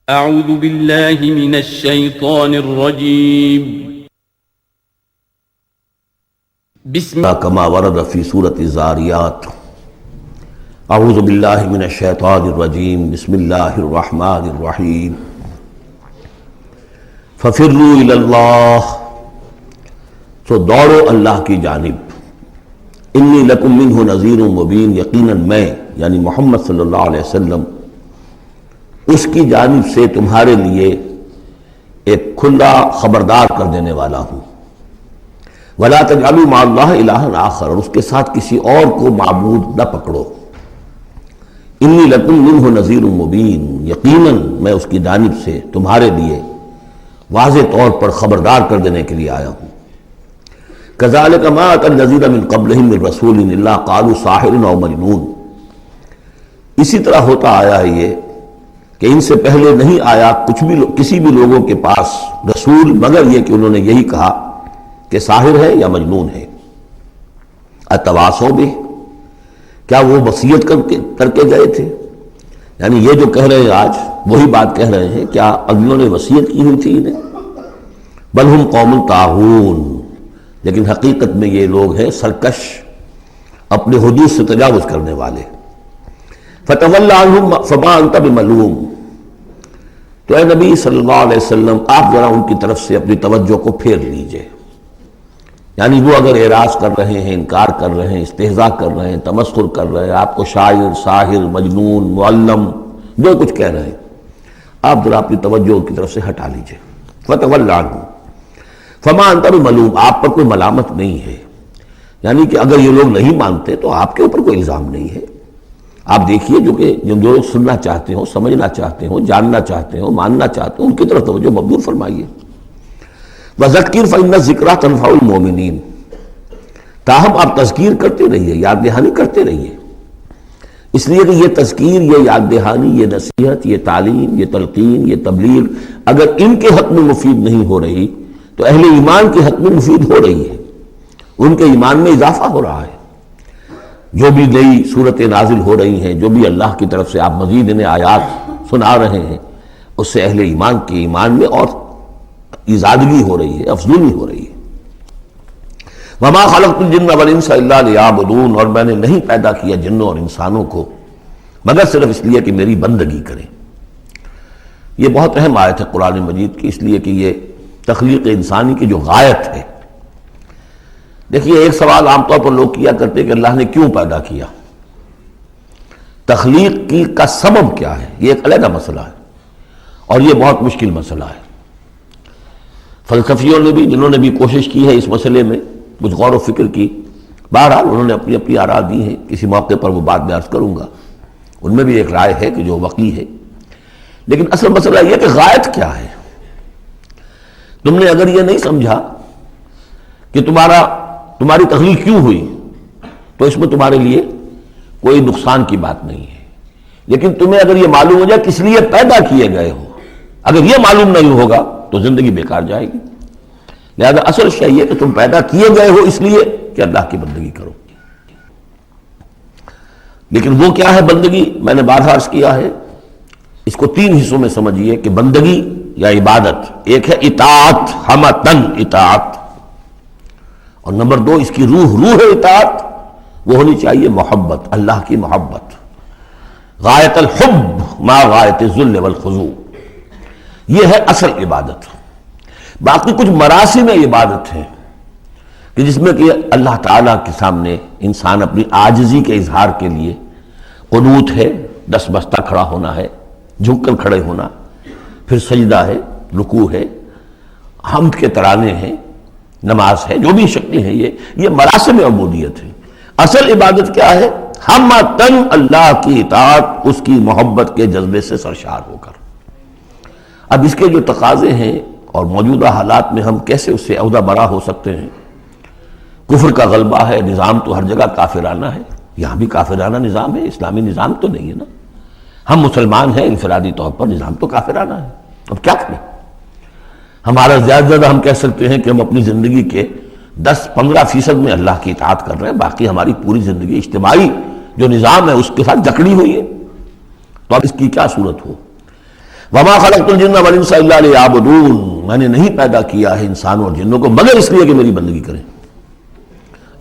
اعوذ باللہ من الشیطان الرجیم بسم كما ورد في سورة الزاریات اعوذ باللہ من الشیطان الرجیم بسم اللہ الرحمن الرحیم ففروا الى اللہ، تو دوڑو اللہ کی جانب، انی لکم منہ نذیر مبین، یقیناً میں یعنی محمد صلی اللہ علیہ وسلم اس کی جانب سے تمہارے لیے ایک کھلا خبردار کر دینے والا ہوں۔ وَلَا تَجْعَلُوا مَعَ اللَّهِ إِلَٰهًا آخر، اور اس کے ساتھ کسی اور کو معبود نہ پکڑو۔ انی لکم منہ نذیر مبین، یقیناً میں اس کی جانب سے تمہارے لیے واضح طور پر خبردار کر دینے کے لیے آیا ہوں۔ كَذَلِكَ مَا أَتَى الَّذِينَ مِن قَبْلِهِم مِّن رَّسُولٍ إِلَّا قَالُوا سَاحِرٌ أَوْ مَجْنُونٌ، اسی طرح ہوتا آیا ہے یہ کہ ان سے پہلے نہیں آیا کسی بھی لوگوں کے پاس رسول مگر یہ کہ انہوں نے یہی کہا کہ ساحر ہے یا مجنون ہے۔ اتواصوا بہ، کیا وہ وصیت کر کے گئے تھے؟ یعنی یہ جو کہہ رہے ہیں آج وہی بات کہہ رہے ہیں، کیا اگلوں نے وصیت کی ہوئی تھی انہیں؟ بل ہم قوم طاغون، لیکن حقیقت میں یہ لوگ ہیں سرکش، اپنے حدود سے تجاوز کرنے والے۔ فتول عنہم فما انت بملوم، تو اے نبی صلی اللہ علیہ وسلم آپ ذرا ان کی طرف سے اپنی توجہ کو پھیر لیجئے، یعنی وہ اگر اعراض کر رہے ہیں، انکار کر رہے ہیں، استہزاء کر رہے ہیں، تمسخر کر رہے ہیں، آپ کو شاعر، ساحر، مجنون، معلم جو کچھ کہہ رہے ہیں، آپ ذرا اپنی توجہ ان کی طرف سے ہٹا لیجئے۔ فتول عنہم فما انت بملوم، آپ پر کوئی ملامت نہیں ہے، یعنی کہ اگر یہ لوگ نہیں مانتے تو آپ کے اوپر کوئی الزام نہیں ہے۔ آپ دیکھیے جو لوگ سننا چاہتے ہوں، سمجھنا چاہتے ہوں، جاننا چاہتے ہوں، ماننا چاہتے ہوں، ان کی طرف توجہ مبذول فرمائیے۔ وَذَكِّرْ فَإِنَّ الذِّكْرَىٰ تَنفَعُ الْمُؤْمِنِينَ، تاہم آپ تذکیر کرتے رہیے، یاد دہانی کرتے رہیے، اس لیے کہ یہ تذکیر، یہ یاد دہانی، یہ نصیحت، یہ تعلیم، یہ تلقین، یہ تبلیغ اگر ان کے حق میں مفید نہیں ہو رہی تو اہل ایمان کے حق میں مفید ہو رہی ہے، ان کے ایمان میں اضافہ ہو رہا ہے۔ جو بھی نئی صورتیں نازل ہو رہی ہیں، جو بھی اللہ کی طرف سے آپ مزید انہیں آیات سنا رہے ہیں، اس سے اہل ایمان کے ایمان میں اور ایزادگی ہو رہی ہے، افضولی ہو رہی ہے۔ وَمَا خَلَقْتُ الْجِنَّ وَالْإِنسَ إِلَّا لِيَعْبُدُونَ، اور میں نے نہیں پیدا کیا جنوں اور انسانوں کو مگر صرف اس لیے کہ میری بندگی کریں۔ یہ بہت اہم آیت ہے قرآن مجید کی، اس لیے کہ یہ تخلیق انسانی کی جو غایت ہے۔ دیکھیے ایک سوال عام طور پر لوگ کیا کرتے کہ اللہ نے کیوں پیدا کیا، تخلیق کی کا سبب کیا ہے، یہ ایک علیحدہ مسئلہ ہے اور یہ بہت مشکل مسئلہ ہے۔ فلسفیوں نے بھی، جنہوں نے بھی کوشش کی ہے اس مسئلے میں کچھ غور و فکر کی، بہرحال انہوں نے اپنی اپنی آراء دی ہیں، کسی موقع پر وہ بات میں عرض کروں گا، ان میں بھی ایک رائے ہے کہ جو وقی ہے، لیکن اصل مسئلہ یہ کہ غایت کیا ہے۔ تم نے اگر یہ نہیں سمجھا کہ تمہاری تخلیق کیوں ہوئی تو اس میں تمہارے لیے کوئی نقصان کی بات نہیں ہے، لیکن تمہیں اگر یہ معلوم ہو جائے کس لیے پیدا کیے گئے ہو، اگر یہ معلوم نہیں ہوگا تو زندگی بیکار جائے گی۔ لہذا اصل شے یہ کہ تم پیدا کیے گئے ہو اس لیے کہ اللہ کی بندگی کرو۔ لیکن وہ کیا ہے بندگی؟ میں نے بارہا عرض کیا ہے، اس کو تین حصوں میں سمجھیے کہ بندگی یا عبادت، ایک ہے اطاعت، ہمتن اطاعت، اور نمبر دو اس کی روح اطاعت، وہ ہونی چاہیے محبت، اللہ کی محبت، غایت الحب ما غایت الذل والخضوع، یہ ہے اصل عبادت۔ باقی کچھ مراسم عبادت ہیں کہ جس میں کہ اللہ تعالیٰ کے سامنے انسان اپنی عاجزی کے اظہار کے لیے قنوت ہے، دس بستہ کھڑا ہونا ہے، جھک کر کھڑے ہونا، پھر سجدہ ہے، رکوع ہے، حمد کے ترانے ہیں، نماز ہے، جو بھی شکلیں ہیں، یہ مراسم عبودیت ہے۔ اصل عبادت کیا ہے؟ ہمتن اللہ کی اطاعت، اس کی محبت کے جذبے سے سرشار ہو کر۔ اب اس کے جو تقاضے ہیں اور موجودہ حالات میں ہم کیسے اس سے عہدہ برا ہو سکتے ہیں؟ کفر کا غلبہ ہے، نظام تو ہر جگہ کافرانہ ہے، یہاں بھی کافرانہ نظام ہے، اسلامی نظام تو نہیں ہے نا۔ ہم مسلمان ہیں، انفرادی طور پر نظام تو کافرانہ ہے، اب کیا کریں؟ ہمارا زیادہ ہم کہہ سکتے ہیں کہ ہم اپنی زندگی کے 10-15% میں اللہ کی اطاعت کر رہے ہیں، باقی ہماری پوری زندگی اجتماعی جو نظام ہے اس کے ساتھ جکڑی ہوئی ہے، تو اب اس کی کیا صورت ہو؟ وما خلقت الجن والانس الا لیعبدون، میں نے نہیں پیدا کیا ہے انسانوں اور جنوں کو مگر اس لیے کہ میری بندگی کریں۔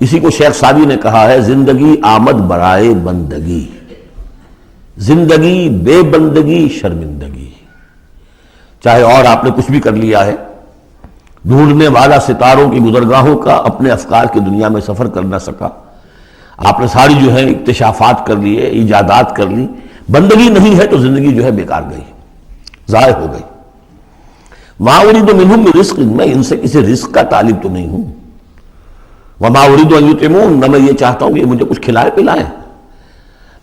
اسی کو شیخ سعدی نے کہا ہے زندگی آمد برائے بندگی، زندگی بے بندگی شرمندگی۔ چاہے اور آپ نے کچھ بھی کر لیا ہے، ڈھونڈنے والا ستاروں کی گزرگاہوں کا اپنے افکار کی دنیا میں سفر کر نہ سکا، آپ نے ساری جو ہے اکتشافات کر لیے، ایجادات کر لی، بندگی نہیں ہے تو زندگی جو ہے بیکار گئی، ضائع ہو گئی۔ ما اريد منهم من رزق، میں ان سے کسی رزق کا طالب تو نہیں ہوں۔ وما اريد ان يطعمون، نہ میں یہ چاہتا ہوں کہ مجھے کچھ کھلائے پلائیں۔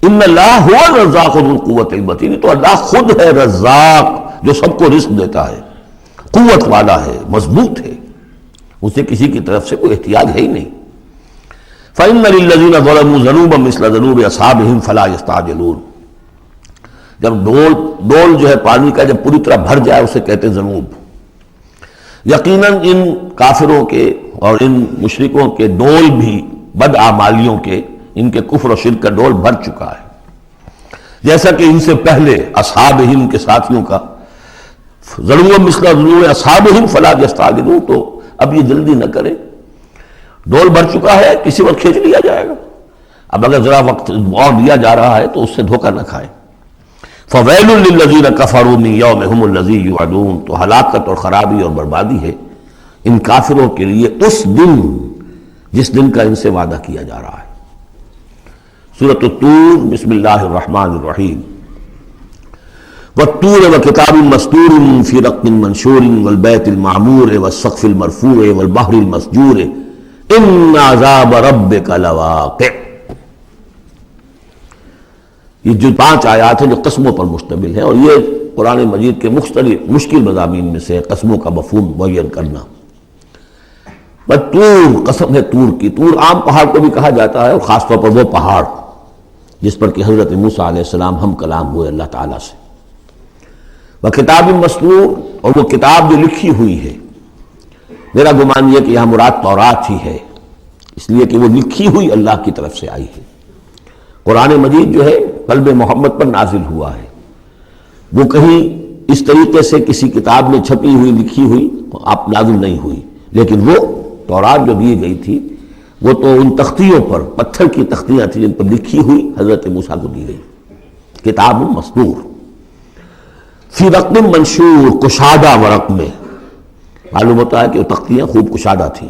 ان اللہ هو الرزاق ذو القوة المتین، تو اللہ خود ہے رزاق جو سب کو رزق دیتا ہے، قوت والا ہے، مضبوط ہے، اسے کسی کی طرف سے کوئی احتیاج ہے ہی نہیں۔ فإن للذین ظلموا ذنوبا مثل ذنوب اصحابهم فلا يستعجلون، جب ڈول جو ہے پانی کا جب پوری طرح بھر جائے اسے کہتے ہیں ذنوب۔ یقیناً ان کافروں کے اور ان مشرکوں کے ڈول بھی بدعمالیوں کے، ان کے کفر و شرک کا ڈول بھر چکا ہے، جیسا کہ ان سے پہلے اصحابہم کے ساتھیوں کا ذنوب مثل ذنوب اصحابہم فلا یستعجلون، تو اب یہ جلدی نہ کرے، ڈول بھر چکا ہے، کسی وقت کھینچ لیا جائے گا، اب اگر ذرا وقت اور دیا جا رہا ہے تو اس سے دھوکہ نہ کھائے۔ فویل للذین کفروا من یومہم الذی یوعدون، تو ہلاکت اور خرابی اور بربادی ہے ان کافروں کے لیے اس دن جس دن کا ان سے وعدہ کیا جا رہا ہے۔ سورۃ الطور، بسم اللہ الرحمن الرحیم۔ والطور وکتاب مسطور فی رق منشور والبیت المعمور والسقف المرفوع والبحر المسجور ان عذاب ربک لواقع۔ یہ جو 5 آیات ہیں جو قسموں پر مشتمل ہیں، اور یہ قرآن مجید کے مختلف مشکل مضامین میں سے قسموں کا مفہوم معین کرنا۔ طور، قسم ہے طور کی، طور عام پہاڑ کو بھی کہا جاتا ہے، اور خاص طور پر وہ پہاڑ جس پر کہ حضرت موسیٰ علیہ السلام ہم کلام ہوئے اللہ تعالیٰ سے۔ وہ کتاب مسطور، اور وہ کتاب جو لکھی ہوئی ہے، میرا گمان یہ کہ یہاں مراد تورات ہی ہے، اس لیے کہ وہ لکھی ہوئی اللہ کی طرف سے آئی ہے۔ قرآن مجید جو ہے قلب محمد پر نازل ہوا ہے، وہ کہیں اس طریقے سے کسی کتاب میں چھپی ہوئی لکھی ہوئی آپ نازل نہیں ہوئی، لیکن وہ تورات جو دی گئی تھی وہ تو ان تختیوں پر، پتھر کی تختیاں تھیں جن پر لکھی ہوئی حضرت موسیٰ کو دی گئی، کتاب مسطور فی رق منشور، کشادہ ورق میں، معلوم ہوتا ہے کہ وہ تختیاں خوب کشادہ تھیں۔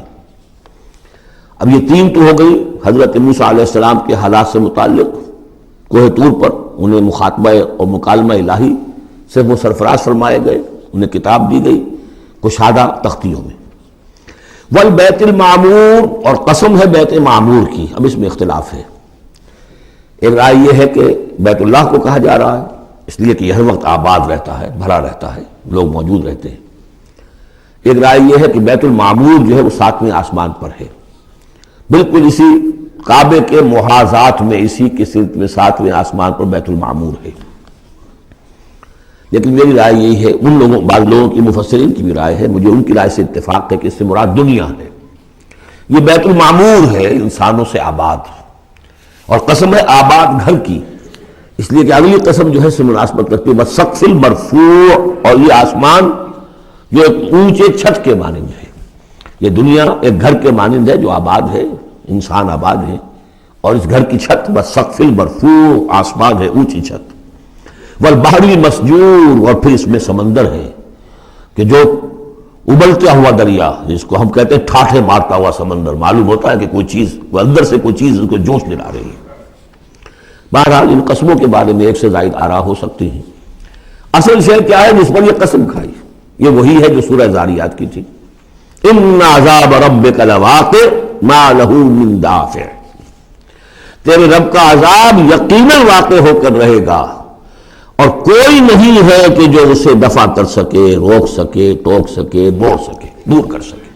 اب یہ 3 تو ہو گئی حضرت موسیٰ علیہ السلام کے حالات سے متعلق، کوہ طور پر انہیں مخاطبہ اور مکالمہ الہی سے وہ سرفراز فرمائے گئے، انہیں کتاب دی گئی کشادہ تختیوں میں۔ والبیت المعمور، اور قسم ہے بیت معمور کی، اب اس میں اختلاف ہے۔ ایک رائے یہ ہے کہ بیت اللہ کو کہا جا رہا ہے اس لیے کہ یہ ہر وقت آباد رہتا ہے، بھرا رہتا ہے، لوگ موجود رہتے ہیں۔ ایک رائے یہ ہے کہ بیت المعمور جو ہے وہ 7ویں آسمان پر ہے، بالکل اسی کعبے کے محاذات میں، اسی کی سمت میں 7ویں آسمان پر بیت المعمور ہے۔ لیکن میری رائے یہی ہے، ان لوگوں، بعض لوگوں کی مفسرین کی بھی رائے ہے، مجھے ان کی رائے سے اتفاق ہے کہ اس سے مراد دنیا ہے، یہ بیت المعمور ہے انسانوں سے آباد، اور قسم ہے آباد گھر کی، اس لیے کہ اگلی قسم جو ہے سے مناسبت رکھتی ہے والسقف المرفوع، اور یہ آسمان جو ایک اونچے چھت کے مانند ہے، یہ دنیا ایک گھر کے مانند ہے جو آباد ہے، انسان آباد ہے، اور اس گھر کی چھت والسقف المرفوع، آسمان ہے اونچی چھت، والبحر المسجور، اور پھر اس میں سمندر ہے کہ جو ابلتا ہوا دریا، جس کو ہم کہتے ہیں ٹھاٹھے مارتا ہوا سمندر، معلوم ہوتا ہے کہ کوئی چیز، اندر سے کوئی چیز اس کو جوش دلا رہی ہے۔ بہرحال ان قسموں کے بارے میں ایک سے زائد آراء ہو سکتی ہیں، اصل شے کیا ہے جس پر یہ قسم کھائی، یہ وہی ہے جو سورہ ذاریات کی تھی، ان عذاب ربک لواقع ما لہ من دافع، تیرے رب کا عذاب یقیناً واقع ہو کر رہے گا، اور کوئی نہیں ہے کہ جو اسے دفع کر سکے، روک سکے، ٹوک سکے، موڑ سکے، دور کر سکے۔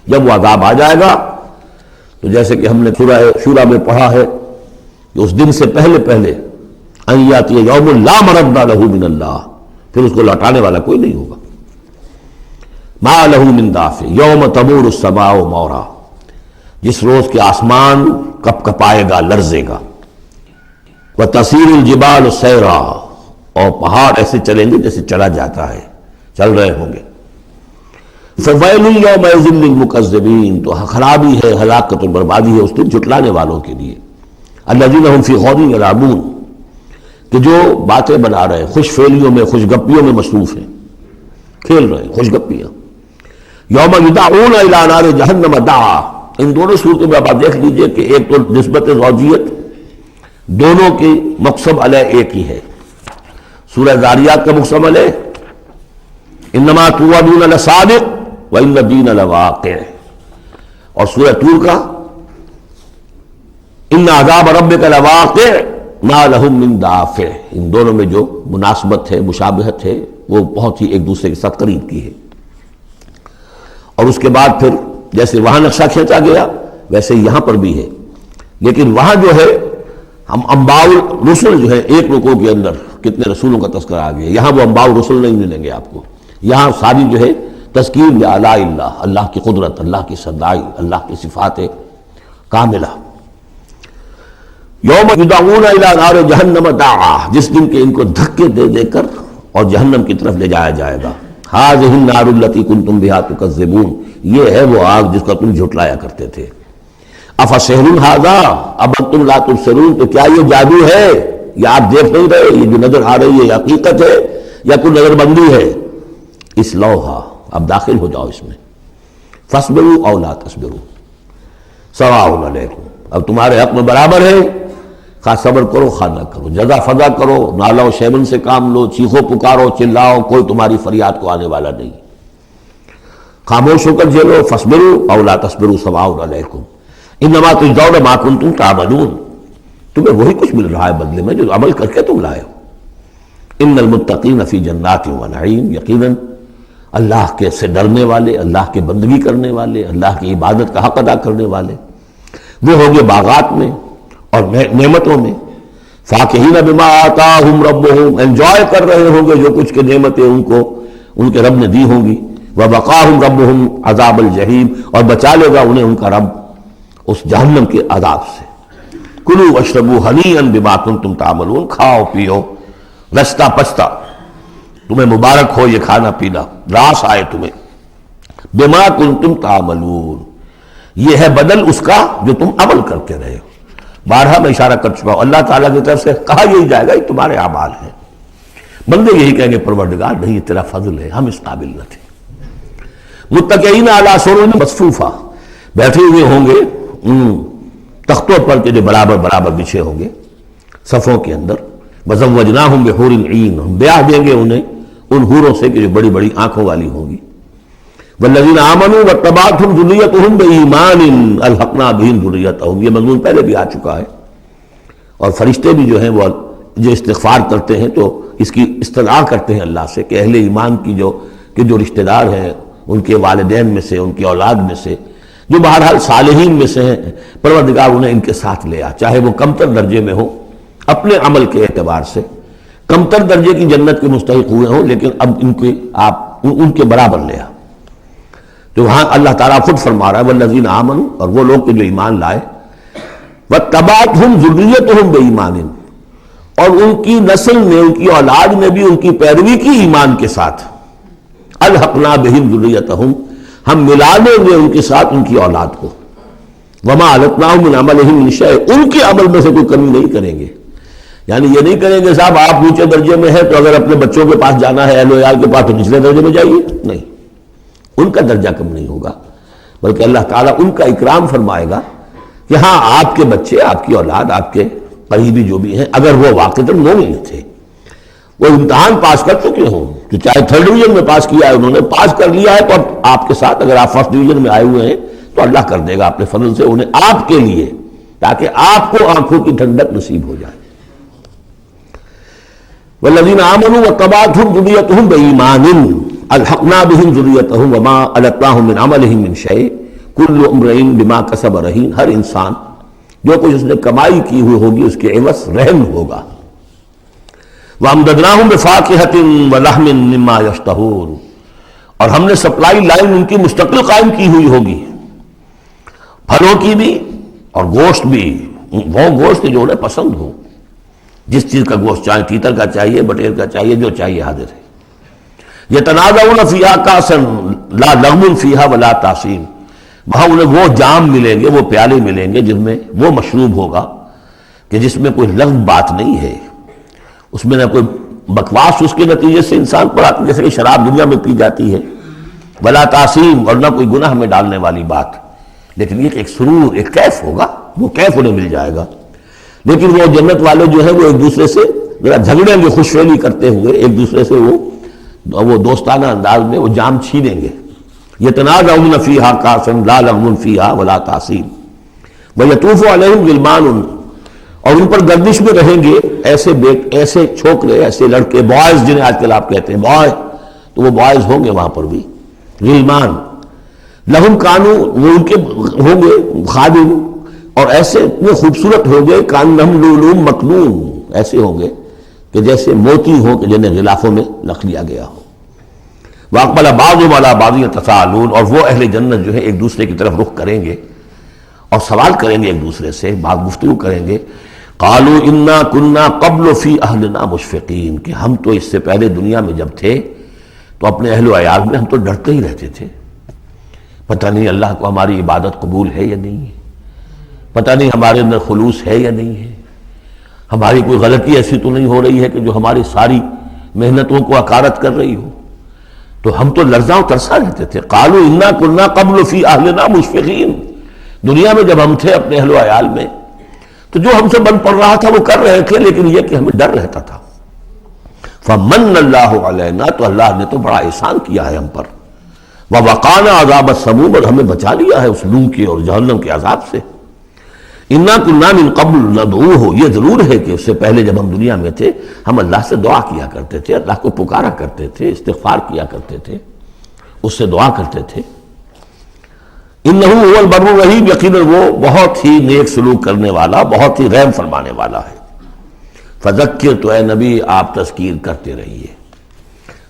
جب وہ عذاب آ جائے گا تو جیسے کہ ہم نے سورہ شورى میں پڑھا ہے کہ اس دن سے پہلے ان یاتی یوم لا مرد لہ من اللہ، پھر اس کو لوٹانے والا کوئی نہیں ہوگا۔ ما لہ من دافع یوم تمور السماء مورا، جس روز کے آسمان کپ کپائے گا، لرزے گا، وتسیر الجبال سیرا، اور پہاڑ ایسے چلیں گے جیسے چلا جاتا ہے، چل رہے ہوں گے۔ فویل یومئذ للمکذبین، تو خرابی ہے، ہلاکت اور بربادی ہے اس دن جھٹلانے والوں کے لیے۔ الذین هم فی غور یلعبون، کہ جو باتیں بنا رہے ہیں، خوش فعلیوں میں، خوش گپیوں میں مصروف ہیں، کھیل رہے ہیں خوش گپیاں۔ یوم یدعون الی نار جہنم دعا، ان دونوں صورتوں میں آپ دیکھ لیجئے کہ ایک تو نسبت زوجیت، دونوں کی مقسم علیہ ایک ہی ہے۔ سورہ ذاریات کا مقسم علیہ انما توعدون لصادق وان الدین لواقع، اور سورہ طور کا ان عذاب ربک لواقع ما لهم من دافع، ان دونوں میں جو مناسبت ہے، مشابہت ہے، وہ بہت ہی ایک دوسرے کے ساتھ قریب کی ہے۔ اور اس کے بعد پھر جیسے وہاں نقشہ کھینچا گیا ویسے یہاں پر بھی ہے، لیکن وہاں جو ہے ہم انباء الرسل جو ہے ایک رکوع کے اندر کتنے رسولوں کا تذکرہ آ گیا، یہاں وہ انباء الرسل نہیں ملیں گے آپ کو، یہاں ساری جو ہے تذکیر بآلاء اللہ، اللہ کی قدرت، اللہ کی صدائی، اللہ کی صفات کاملہ۔ یوم یدعون الی نار جہنم دعا، جس دن کے ان کو دھکے دے دے کر اور جہنم کی طرف لے جایا جائے گا۔ ھذہ النار التی کنتم بہا تکذبون، یہ ہے وہ آگ جس کا تم جھٹلایا کرتے تھے۔ افسحر ھذا ام انتم لا تبصرون، تو کیا یہ جادو ہے، یہ آپ دیکھ نہیں رہے، یہ جو نظر آ رہی ہے یہ حقیقت ہے یا کوئی نظر بندی ہے؟ اصلوھا، اب داخل ہو جاؤ اس میں، فاصبروا او لا تصبروا سواء علیکم، اب تمہارے حق میں برابر ہے، خواہ صبر کرو خواہ نہ کرو، جزا فضا کرو، نالہ و شیبن سے کام لو، چیخو پکارو چلاؤ، کوئی تمہاری فریاد کو آنے والا نہیں، خاموش ہو کر جھیلو، فاصبروا او لا تصبروا سواء علیکم انما تجزون ما کنتم تعملون، تمہیں وہی کچھ مل رہا ہے بدلے میں جو عمل کر کے تم لائے ہو۔ ان المتقین فی جنات و نعیم، یقیناً اللہ کے سے ڈرنے والے، اللہ کے بندگی کرنے والے، اللہ کی عبادت کا حق ادا کرنے والے، وہ ہوں گے باغات میں اور نعمتوں میں، فاکہین بما آتاہم ربہم، انجوائے کر رہے ہوں گے جو کچھ کے نعمتیں ان کو ان کے رب نے دی ہوں گی، ووقاہم ربہم عذاب الجحیم، اور بچا لے گا انہیں ان کا رب اس جہنم کے عذاب سے۔ کلوا واشربوا ہنیئا بما کنتم تعملون، کھاؤ پیو رستہ پچتا، تمہیں مبارک ہو یہ کھانا پینا، راس آئے تمہیں، بما کنتم تعملون، یہ ہے بدل اس کا جو تم عمل کرتے رہے ہو۔ بارہا میں اشارہ کر چکا ہوں، اللہ تعالیٰ کی طرف سے کہا یہی جائے گا یہ تمہارے اعمال ہیں، بندے یہی کہیں گے پروردگار نہیں یہ تیرا فضل ہے، ہم اس قابل نہ تھے۔ متکئین علی سرر مصفوفہ، بیٹھے ہوئے ہوں گے ان تختوں پر کے جو برابر برابر بچھے ہوں گے صفوں کے اندر، وزوجناہم بحور عین، ہم بیاہ دیں گے انہیں ان حوروں سے کہ جو بڑی بڑی آنکھوں والی ہوں گی۔ والذین آمنوا واتبعتہم ذریتہم بایمان الحقنا بہم ذریتہم، یہ مضمون پہلے بھی آ چکا ہے، اور فرشتے بھی جو ہیں وہ جو استغفار کرتے ہیں تو اس کی استدعا کرتے ہیں اللہ سے کہ اہل ایمان کی جو رشتہ دار ہیں ان کے والدین میں سے، ان کی اولاد میں سے، جو بہرحال صالحین میں سے ہیں، پروردگار انہیں ان کے ساتھ لے آ، چاہے وہ کمتر درجے میں ہو اپنے عمل کے اعتبار سے، کمتر درجے کی جنت کے مستحق ہوئے ہوں، لیکن اب ان کے آپ ان کے برابر لے آ۔ تو وہاں اللہ تعالیٰ خود فرما رہا ہے والذین آمنوا، اور وہ لوگ جو ایمان لائے، واتبعتہم ذریتہم بایمان، اور ان کی نسل نے، ان کی اولاد نے بھی ان کی پیروی کی ایمان کے ساتھ، الحقنا بہم ذریتہم، ہم ملا دیں گے ان کے ساتھ ان کی اولاد کو، وما علتناہم من عملہم من شیء، ان کے عمل میں سے کوئی کمی نہیں کریں گے، یعنی یہ نہیں کریں گے صاحب آپ اونچے درجے میں ہیں تو اگر اپنے بچوں کے پاس جانا ہے اہل و عیال کے پاس تو نچلے درجے میں جائیے، نہیں، ان کا درجہ کم نہیں ہوگا، بلکہ اللہ تعالیٰ ان کا اکرام فرمائے گا کہ ہاں آپ کے بچے، آپ کی اولاد، آپ کے قریبی جو بھی ہیں، اگر وہ واقعتاً مومن تھے، وہ امتحان پاس کر چکے ہوں، تو چاہے 3rd ڈویژن میں پاس کیا ہے انہوں نے، پاس کر لیا ہے تو اب آپ کے ساتھ اگر آپ 1st ڈویژن میں آئے ہوئے ہیں تو اللہ کر دے گا اپنے فضل سے انہیں آپ کے لیے، تاکہ آپ کو آنکھوں کی ٹھنڈک نصیب ہو جائے۔ والذین آمنوا واتبعتہم ذریتہم بایمان الحقنا بہم ذریتہم وما علتناہم من عملہم من شیء کل امرئ بما کسب رہین، ہر انسان جو کچھ اس نے کمائی کی ہوئی ہوگی اس کے عوض رہن ہوگا۔ وَأَمْدَدْنَاهُمْ بِفَاكِهَةٍ وَلَحْمٍ مِّمَّا يَشْتَهُونَ، اور ہم نے سپلائی لائن ان کی مستقل قائم کی ہوئی ہوگی، پھلوں کی بھی اور گوشت بھی، وہ گوشت جو انہیں پسند ہو، جس چیز کا گوشت چاہے تیتر کا چاہیے، بٹیر کا چاہیے، جو چاہیے حاضر ہے۔ یتنازعون فیہا کاسا لا لغو فیہا ولا تاثیم، وہاں انہیں وہ جام ملیں گے، وہ پیالے ملیں گے جن میں وہ مشروب ہوگا کہ جس میں کوئی لغو بات نہیں ہے، اس میں نہ کوئی بکواس اس کے نتیجے سے انسان پر آتی جیسے کہ شراب دنیا میں پی جاتی ہے، ولا تاثیم، اور نہ کوئی گناہ میں ڈالنے والی بات، لیکن یہ کہ ایک سرور، ایک کیف ہوگا، وہ کیف انہیں مل جائے گا۔ لیکن وہ جنت والے جو ہیں وہ ایک دوسرے سے ذرا جھگڑیں گے، خوش فہمی کرتے ہوئے ایک دوسرے سے وہ دوستانہ انداز میں وہ جام چھینیں گے۔ یتنازعون فیہا کاسا لا لغو فیہا ولا تاثیم ویطوف علیہم غلمان، اور ان پر گردش میں رہیں گے ایسے چھوکرے، ایسے لڑکے، بوائز جنہیں آج کل آپ کہتے ہیں بوائے، تو وہ بوائز ہوں گے وہاں پر بھی، غلمان لہم کانو، وہ ان کے ہوں گے خادم، اور ایسے اتنے خوبصورت ہوں گے کانہم لؤلؤ مکنون، ایسے ہوں گے کہ جیسے موتی ہوں کہ جنہیں غلافوں میں رکھ لیا گیا ہو۔ واقبل بعضهم علی بعض یتساءلون، اور وہ اہل جنت جو ہے ایک دوسرے کی طرف رخ کریں گے اور سوال کریں گے ایک دوسرے سے، بات گفتگو کریں گے۔ قالوا انا کنا قبل فی اہلنا مشفقین، کہ ہم تو اس سے پہلے دنیا میں جب تھے تو اپنے اہل و عیال میں ہم تو ڈرتے ہی رہتے تھے، پتہ نہیں اللہ کو ہماری عبادت قبول ہے یا نہیں ہے، پتہ نہیں ہمارے اندر خلوص ہے یا نہیں ہے، ہماری کوئی غلطی ایسی تو نہیں ہو رہی ہے کہ جو ہماری ساری محنتوں کو عکارت کر رہی ہو، تو ہم تو لرزاں و ترساں رہتے تھے۔ قالوا انا کنا قبل فی اہلنا مشفقین، دنیا میں جب ہم تھے اپنے اہل و عیال میں تو جو ہم سے بن پڑ رہا تھا وہ کر رہے تھے، لیکن یہ کہ ہمیں ڈر رہتا تھا۔ فمن اللہ علینا، تو اللہ نے تو بڑا احسان کیا ہے ہم پر، ووقانا عذاب السموم، اور ہمیں بچا لیا ہے اس لو کے اور جہنم کے عذاب سے۔ انا کنا من قبل ندعوہ، یہ ضرور ہے کہ اس سے پہلے جب ہم دنیا میں تھے ہم اللہ سے دعا کیا کرتے تھے، اللہ کو پکارا کرتے تھے، استغفار کیا کرتے تھے، اس سے دعا کرتے تھے۔ انہ هو البر الرحیم، یقیناً وہ بہت ہی نیک سلوک کرنے والا، بہت ہی رحم فرمانے والا ہے۔ فذکر، تو اے نبی آپ تذکیر کرتے رہیے۔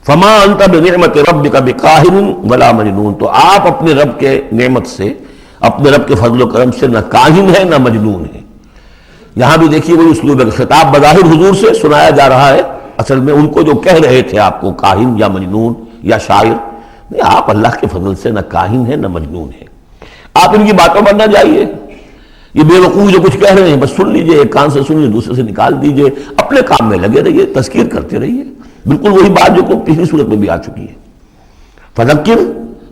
فما انت بنعمت ربک بقاہر ولا مجنون، تو آپ اپنے رب کے نعمت سے، اپنے رب کے فضل و کرم سے نہ کاہن ہے نہ مجنون ہے۔ یہاں بھی دیکھیے وہی اسلوب ہے، خطاب بظاہر حضور سے سنایا جا رہا ہے، اصل میں ان کو جو کہہ رہے تھے آپ کو کاہن یا مجنون یا شاعر، نہیں، آپ اللہ کے فضل سے نہ کاہن ہے نہ مجنون ہے، آپ ان کی باتوں پر نہ جائیے، یہ بے وقوف جو کچھ کہہ رہے ہیں بس سن لیجئے، ایک کان سے سن لیجئے دوسرے سے نکال دیجئے، اپنے کام میں لگے رہیے، تذکیر کرتے رہیے، بالکل وہی بات جو کہ پچھلی صورت میں بھی آ چکی ہے۔ فذکر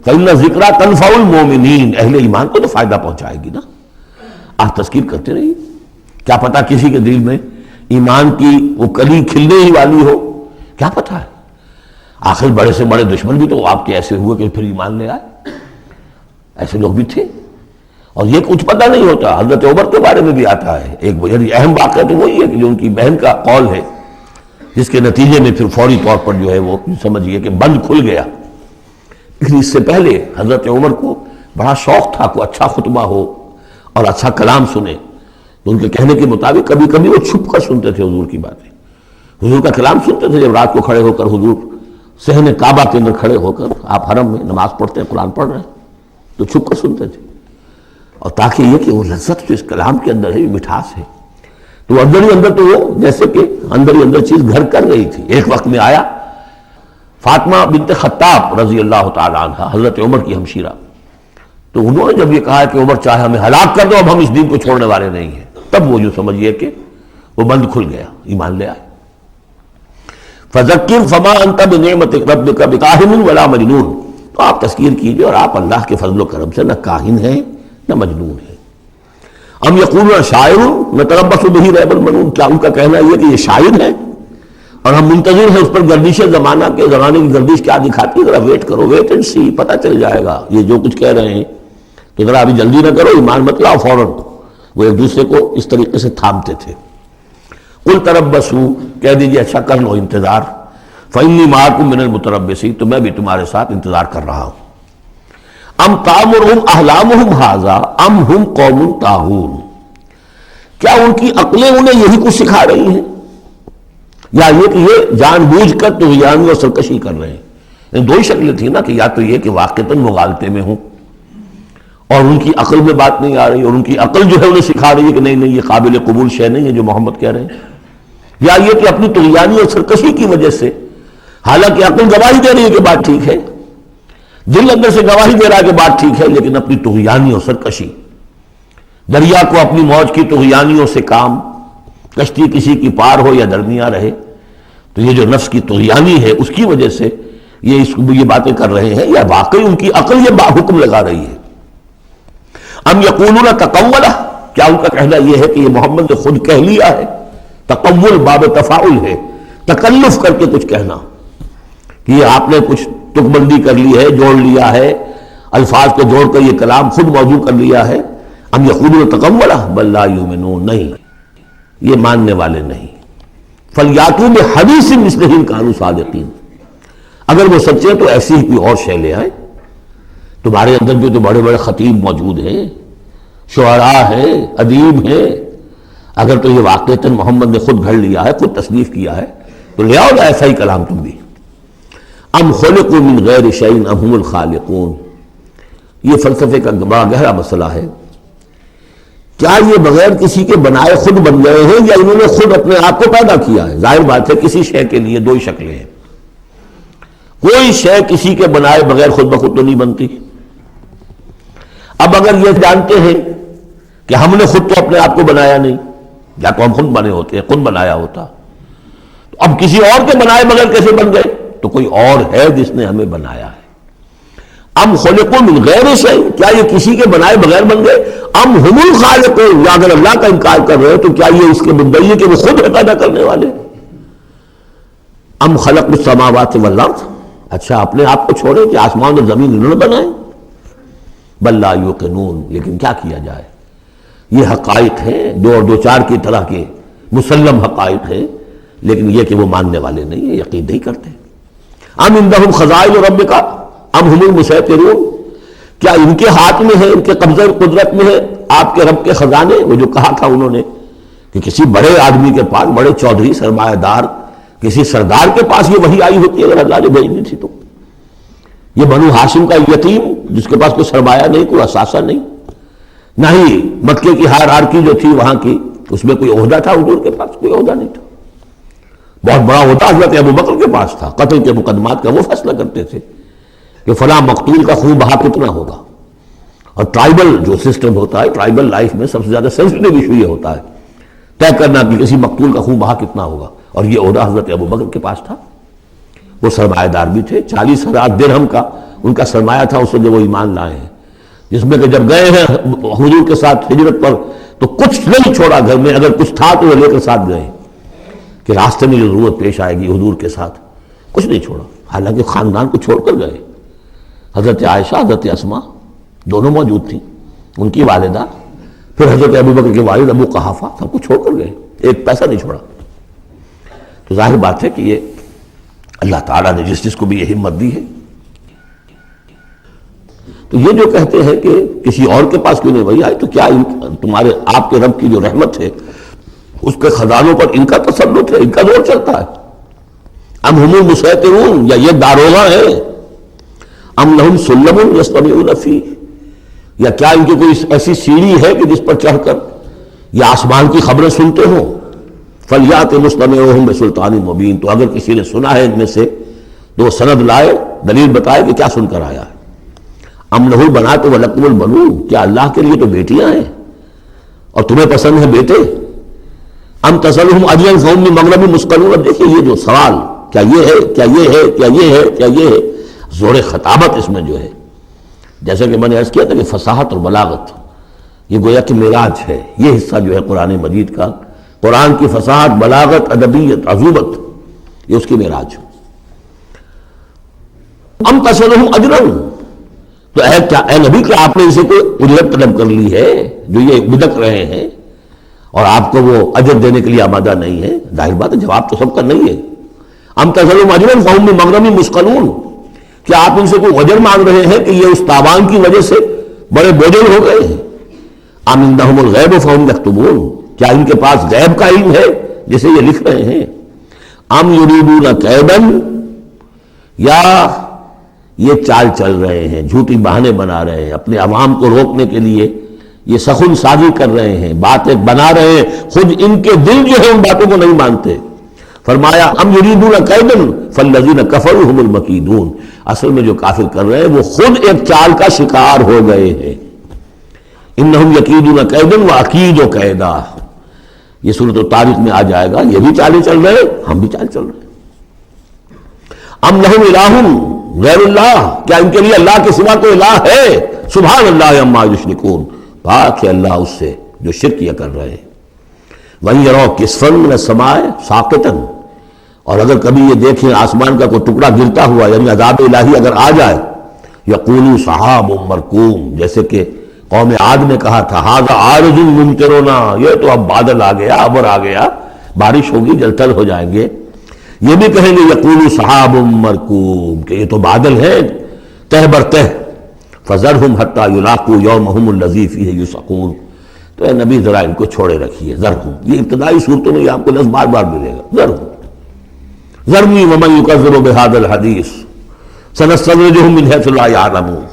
فإن الذکریٰ تنفع المؤمنین، اہل ایمان کو تو فائدہ پہنچائے گی نا، آپ تذکیر کرتے رہیے، کیا پتہ کسی کے دل میں ایمان کی وہ کلی کھلنے ہی والی ہو، کیا پتہ ہے، آخر بڑے سے بڑے دشمن بھی تو آپ کے ایسے ہوئے کہ پھر ایمان لے آئے، ایسے لوگ بھی تھے، اور یہ کچھ پتہ نہیں ہوتا۔ حضرت عمر کے بارے میں بھی آتا ہے ایک یعنی اہم واقعہ تو وہی ہے کہ جو ان کی بہن کا قول ہے، جس کے نتیجے میں پھر فوری طور پر جو ہے وہ سمجھیے کہ بند کھل گیا، لیکن اس سے پہلے حضرت عمر کو بڑا شوق تھا کوئی اچھا خطبہ ہو اور اچھا کلام سنے، تو ان کے کہنے کے مطابق کبھی کبھی وہ چھپ کر سنتے تھے حضور کی باتیں، حضور کا کلام سنتے تھے، جب رات کو کھڑے ہو کر حضور صحن کعبہ کے اندر کھڑے ہو کر آپ حرم میں نماز پڑھتے ہیں، قرآن پڑھ رہے ہیں، تو چھپ کر سنتے تھے، اور تاکہ یہ کہ وہ لذت جو اس کلام کے اندر ہے، یہ مٹھاس ہے، تو اندر ہی اندر تو وہ جیسے کہ اندر ہی اندر چیز گھر کر رہی تھی۔ ایک وقت میں آیا فاطمہ بنت خطاب رضی اللہ تعالی عنہ، حضرت عمر کی ہمشیرہ، تو انہوں نے جب یہ کہا کہ عمر چاہے ہمیں ہلاک کر دو، اب ہم اس دین کو چھوڑنے والے نہیں ہیں، تب وہ جو سمجھیے کہ وہ بند کھل گیا، ایمان لے آئے۔ فذکر فما انت بنعمت ربک بکاہن ولا مجنون، تو آپ تذکیر کیجئے اور آپ اللہ کے فضل و کرم سے نہ کاہن ہیں نہ مجنون ہیں۔ ام یقولون شاعر نتربص بہ ریب المنون، کیا ان کا کہنا یہ کہ یہ شاعر ہے اور ہم منتظر ہیں اس پر گردش زمانہ کے، زمانے کی گردش کیا دکھاتی ہے، ذرا ویٹ کرو، ویٹ اینڈ سی، پتہ چل جائے گا یہ جو کچھ کہہ رہے ہیں، کہ ذرا ابھی جلدی نہ کرو، ایمان مت لاؤ فوراً۔ وہ ایک دوسرے کو اس طریقے سے تھامتے تھے۔ قل تربصوا، کہہ دیجیے اچھا کر لو انتظار، فإنی معکم من المتربصین، تو میں بھی تمہارے ساتھ انتظار کر رہا ہوں۔ ام تامرہم احلامہم ھذا ام ہم قوم طاغون، کیا ان کی عقلیں انہیں یہی کچھ سکھا رہی ہیں، یا یہ کہ یہ جان بوجھ کر طغیانی اور سرکشی کر رہے ہیں؟ دو ہی شکلیں تھیں نا، کہ یا تو یہ کہ واقعتاً وہ غالطے میں ہوں اور ان کی عقل میں بات نہیں آ رہی، اور ان کی عقل جو ہے انہیں سکھا رہی ہے کہ نہیں نہیں یہ قابل قبول شے نہیں ہے جو محمد کہہ رہے ہیں، یا یہ کہ اپنی طغیانی اور سرکشی کی وجہ سے، حالانکہ عقل گواہی دے رہی ہے کہ بات ٹھیک ہے، دل اندر سے گواہی دے رہا ہے کہ بات ٹھیک ہے، لیکن اپنی طغیانی اور سرکشی، دریا کو اپنی موج کی طغیانیوں سے کام، کشتی کسی کی پار ہو یا درمیاں رہے، تو یہ جو نفس کی طغیانی ہے اس کی وجہ سے یہ باتیں کر رہے ہیں، یا واقعی ان کی عقل یہ حکم لگا رہی ہے؟ ام یقولون تقولہ، کیا ان کا کہنا یہ ہے کہ یہ محمد نے خود کہہ لیا ہے؟ تقول باب تفاعل ہے، تکلف کر کے کچھ کہنا، کہ یہ آپ نے کچھ تک بندی کر لی ہے، جوڑ لیا ہے، الفاظ کو جوڑ کر یہ کلام خود موضوع کر لیا ہے۔ ام یقولون تقولہ بل لا یؤمنون، نہیں، یہ ماننے والے نہیں۔ فلیاتوا بحدیث مثلہ ان کانوا صادقین، اگر وہ سچے تو ایسی ہی کوئی اور شے لے آئے۔ تمہارے اندر بھی تو بڑے بڑے خطیب موجود ہیں، شعراء ہیں، ادیب ہیں، اگر تو یہ واقعتاً محمد نے خود گھڑ لیا ہے، خود تصنیف کیا ہے، تو لے آؤ ایسا ہی کلام تم بھی۔ ام خلقوا من غیر شیء ام هم الخالقون، یہ فلسفے کا بڑا گہرا مسئلہ ہے۔ کیا یہ بغیر کسی کے بنائے خود بن گئے ہیں، یا انہوں نے خود اپنے آپ کو پیدا کیا ہے؟ ظاہر بات ہے کسی شے کے لیے دو ہی شکلیں ہیں، کوئی شے کسی کے بنائے بغیر خود بخود تو نہیں بنتی۔ اب اگر یہ جانتے ہیں کہ ہم نے خود تو اپنے آپ کو بنایا نہیں، یا تو ہم خود بنے ہوتے ہیں، خود بنایا ہوتا، تو اب کسی اور کے بنائے بغیر کیسے بن گئے؟ تو کوئی اور ہے جس نے ہمیں بنایا ہے۔ ام خلقوا من غیر شیء، کیا یہ کسی کے بنائے بغیر بن گئے؟ ام هم الخالقون، یا اگر اللہ کا انکار کر رہے ہو تو کیا یہ اس کے مدعی ہے کہ وہ خود ہے پیدا کرنے والے؟ ام خلقوا السماوات والارض، اچھا اپنے آپ کو چھوڑے کہ آسمان اور زمین انہوں نے بنائے؟ بل لا یوقنون، لیکن کیا کیا جائے، یہ حقائق ہیں، دو اور دو چار کی طرح کے مسلم حقائق ہیں، لیکن یہ کہ وہ ماننے والے نہیں ہیں، یقین نہیں کرتے۔ ام عندہم خزائن ربک ام هم المسیطرون، کیا ان کے ہاتھ میں ہے، ان کے قبضہ قدرت میں ہے آپ کے رب کے خزانے؟ وہ جو کہا تھا انہوں نے کہ کسی بڑے آدمی کے پاس، بڑے چودھری سرمایہ دار کسی سردار کے پاس یہ وحی آئی ہوتی ہے اگر اللہ نے بھیجنی تھی تو؟ یہ بنو ہاشم کا یتیم جس کے پاس کوئی سرمایہ نہیں، کوئی اثاثہ نہیں، نہ ہی مکے کی ہائرارکی جو تھی وہاں کی اس میں کوئی عہدہ تھا، حضور کے پاس کوئی عہدہ نہیں تھا۔ بہت بڑا عہدہ حضرت ابوبکر کے پاس تھا، قتل کے مقدمات کا وہ فیصلہ کرتے تھے کہ فلاں مقتول کا خون بہا کتنا ہوگا، اور ٹرائبل جو سسٹم ہوتا ہے، ٹرائبل لائف میں سب سے زیادہ سینسٹیو ایشو یہ ہوتا ہے طے کرنا کہ کسی مقتول کا خون بہا کتنا ہوگا، اور یہ عہدہ حضرت ابوبکر کے پاس تھا۔ وہ سرمایہ دار بھی تھے، 40,000 درہم کا ان کا سرمایہ تھا اس سے جو وہ ایمان لائے ہیں، جس میں کہ جب گئے ہیں حضور کے ساتھ ہجرت پر تو کچھ نہیں چھوڑا گھر میں، اگر کچھ تھا تو وہ لے کر ساتھ گئے کہ راستے میں جو ضرورت پیش آئے گی حضور کے ساتھ، کچھ نہیں چھوڑا، حالانکہ خاندان کو چھوڑ کر گئے۔ حضرت عائشہ، حضرت اسماء دونوں موجود تھیں، ان کی والدہ، پھر حضرت ابوبکر کے والد ابو قحافہ، سب کو چھوڑ کر گئے، ایک پیسہ نہیں چھوڑا۔ تو ظاہر بات ہے کہ یہ اللہ تعالیٰ نے جس کو بھی یہ ہمت دی ہے۔ تو یہ جو کہتے ہیں کہ کسی اور کے پاس کیوں نہیں وہی آئی، تو کیا تمہارے آپ کے رب کی جو رحمت ہے اس کے خزانوں پر ان کا تسلط ہے، ان کا دور چلتا ہے؟ ام هم المسیطرون، یا یہ داروغہ ہیں؟ ام لہم سلم یستمعون فیہ، یا کیا ان کی کوئی ایسی سیڑھی ہے کہ جس پر چڑھ کر یہ آسمان کی خبریں سنتے ہوں؟ فلیات مستمعہم بسلطان مبین، تو اگر کسی نے سنا ہے ان میں سے تو وہ سند لائے، دلیل بتائے کہ کیا سن کر آیا ہے۔ ام لہ البنات ولکم البنون، کیا اللہ کے لیے تو بیٹیاں ہیں اور تمہیں پسند ہیں بیٹے؟ ام تسألہم اجرا فہم من مغرم مثقلون، اب دیکھیے یہ جو سوال، کیا یہ ہے، کیا یہ ہے، کیا یہ ہے، کیا یہ ہے، زور خطابت اس میں جو ہے، جیسا کہ میں نے عرض کیا تھا کہ فصاحت اور بلاغت یہ گویا کہ معراج ہے، یہ حصہ جو ہے قرآن مجید کا، قرآن کی فصاحت، بلاغت، ادبیت، عذوبت، یہ اس کی معراج۔ ام تسألہم اجرا، تو اے نبی کہ آپ نے اسے کوئی اجرت طلب کر لی ہے جو یہ بدک رہے ہیں اور آپ کو وہ اجر دینے کے لیے آمادہ نہیں ہے؟ ظاہر بات ہے جواب تو سب کا نہیں ہے۔ ام تسألہم اجرا فہم من مغرم مثقلون، کیا آپ ان سے کوئی اجر مانگ رہے ہیں کہ یہ اس تاوان کی وجہ سے بڑے بوجھل ہو گئے ہیں؟ ام عندہم الغیب فہم یکتبون، کیا ان کے پاس غیب کا علم ہے جسے یہ لکھ رہے ہیں؟ ام یریدون کیدا، یا یہ چال چل رہے ہیں، جھوٹی بہانے بنا رہے ہیں اپنے عوام کو روکنے کے لیے، یہ سخن سازی کر رہے ہیں، باتیں بنا رہے ہیں، خود ان کے دل جو ہے ان باتوں کو نہیں مانتے۔ فرمایا ام یریدون کیدا فالذین کفروا هم المکیدون، اصل میں جو کافر کر رہے ہیں وہ خود ایک چال کا شکار ہو گئے ہیں. انہم یکیدون کیدا واکید کیدا، یہ سورۃ الطارق میں آ جائے گا. یہ بھی چالیں چل رہے ہیں، ہم بھی چال چل رہے ہیں. ام لہم الہ غیر اللہ، کیا ان کے لیے اللہ کے سوا کوئی الہ ہے؟ سبحان اللہ عما یشرکون، پاک ہے اللہ اس سے جو شرک کیا کر رہے ہیں. وَإِن يَرَوْا كِسْفًا مِنَ السَّمَاءِ سَاقِطًا، اور اگر کبھی یہ دیکھیں آسمان کا کوئی ٹکڑا گرتا ہوا، یعنی عذاب الہی اگر آ جائے، یقولوا سحاب مرکوم، جیسے کہ قوم عاد نے کہا تھا ھذا عارض ممطرنا، یہ تو اب بادل آ گیا، ابر آ گیا، بارش ہوگی، جل تھل ہو جائیں گے. یہ بھی کہیں گے یقولوا سحاب مرکوم، کہ یہ تو بادل ہے تہ بر تہ. فذرہم حتی یلاقوا یومہم الذی فیہ یوعقون، تو اے نبی ذرا ان کو چھوڑے رکھیے. ذرہم، یہ ابتدائی صورتوں میں یہ آپ کو لفظ بار بار ملے گا. ذرہم ذرنی ومن یکذب بہذا الحدیث سنستدرجہم من حیث لا یعلمون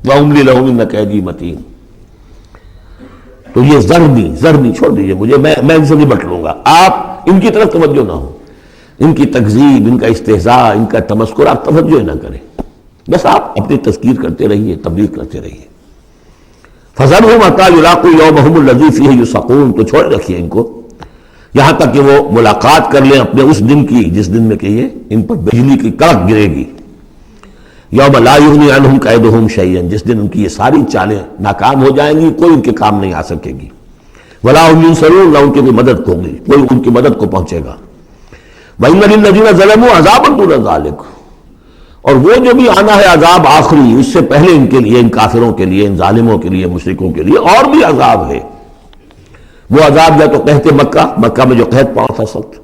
واملی لہم ان کیدی متین. تو یہ ذرنی چھوڑ دیجیے مجھے، میں ان سے نبٹ لوں گا. آپ ان کی طرف توجہ نہ ہو، ان کی تکذیب، ان کا استہزاء، ان کا تمسخر آپ توجہ نہ کریں، بس آپ اپنی تذکیر کرتے رہیے، تبلیغ کرتے رہیے. فذرہم حتی یلاقوا یومہم الذی فیہ یوعقون، تو چھوڑ رکھیے ان کو یہاں تک کہ وہ ملاقات کر لیں اپنے اس دن کی جس دن میں کہ یہ ان پر بجلی کی کڑک گرے گی. یوم لا یغنی عنہم کیدہم شیئا، جس دن ان کی یہ ساری چالیں ناکام ہو جائیں گی، کوئی ان کے کام نہیں آ سکے گی. ولا هم ینصرون، نہ ان کی کوئی مدد ہوگی، کوئی ان کی مدد کو پہنچے گا. وَإِنَّ لِلَّذِينَ ظَلَمُوا عَذَابًا دُونَ ذَلِكَ، اور وہ جو بھی آنا ہے عذاب آخری، اس سے پہلے ان کے لیے، ان کافروں کے لیے، ان ظالموں کے لیے، مشرکوں کے لیے اور بھی عذاب ہے. وہ عذاب یا تو قحط مکہ میں جو قحط پڑا تھا سخت،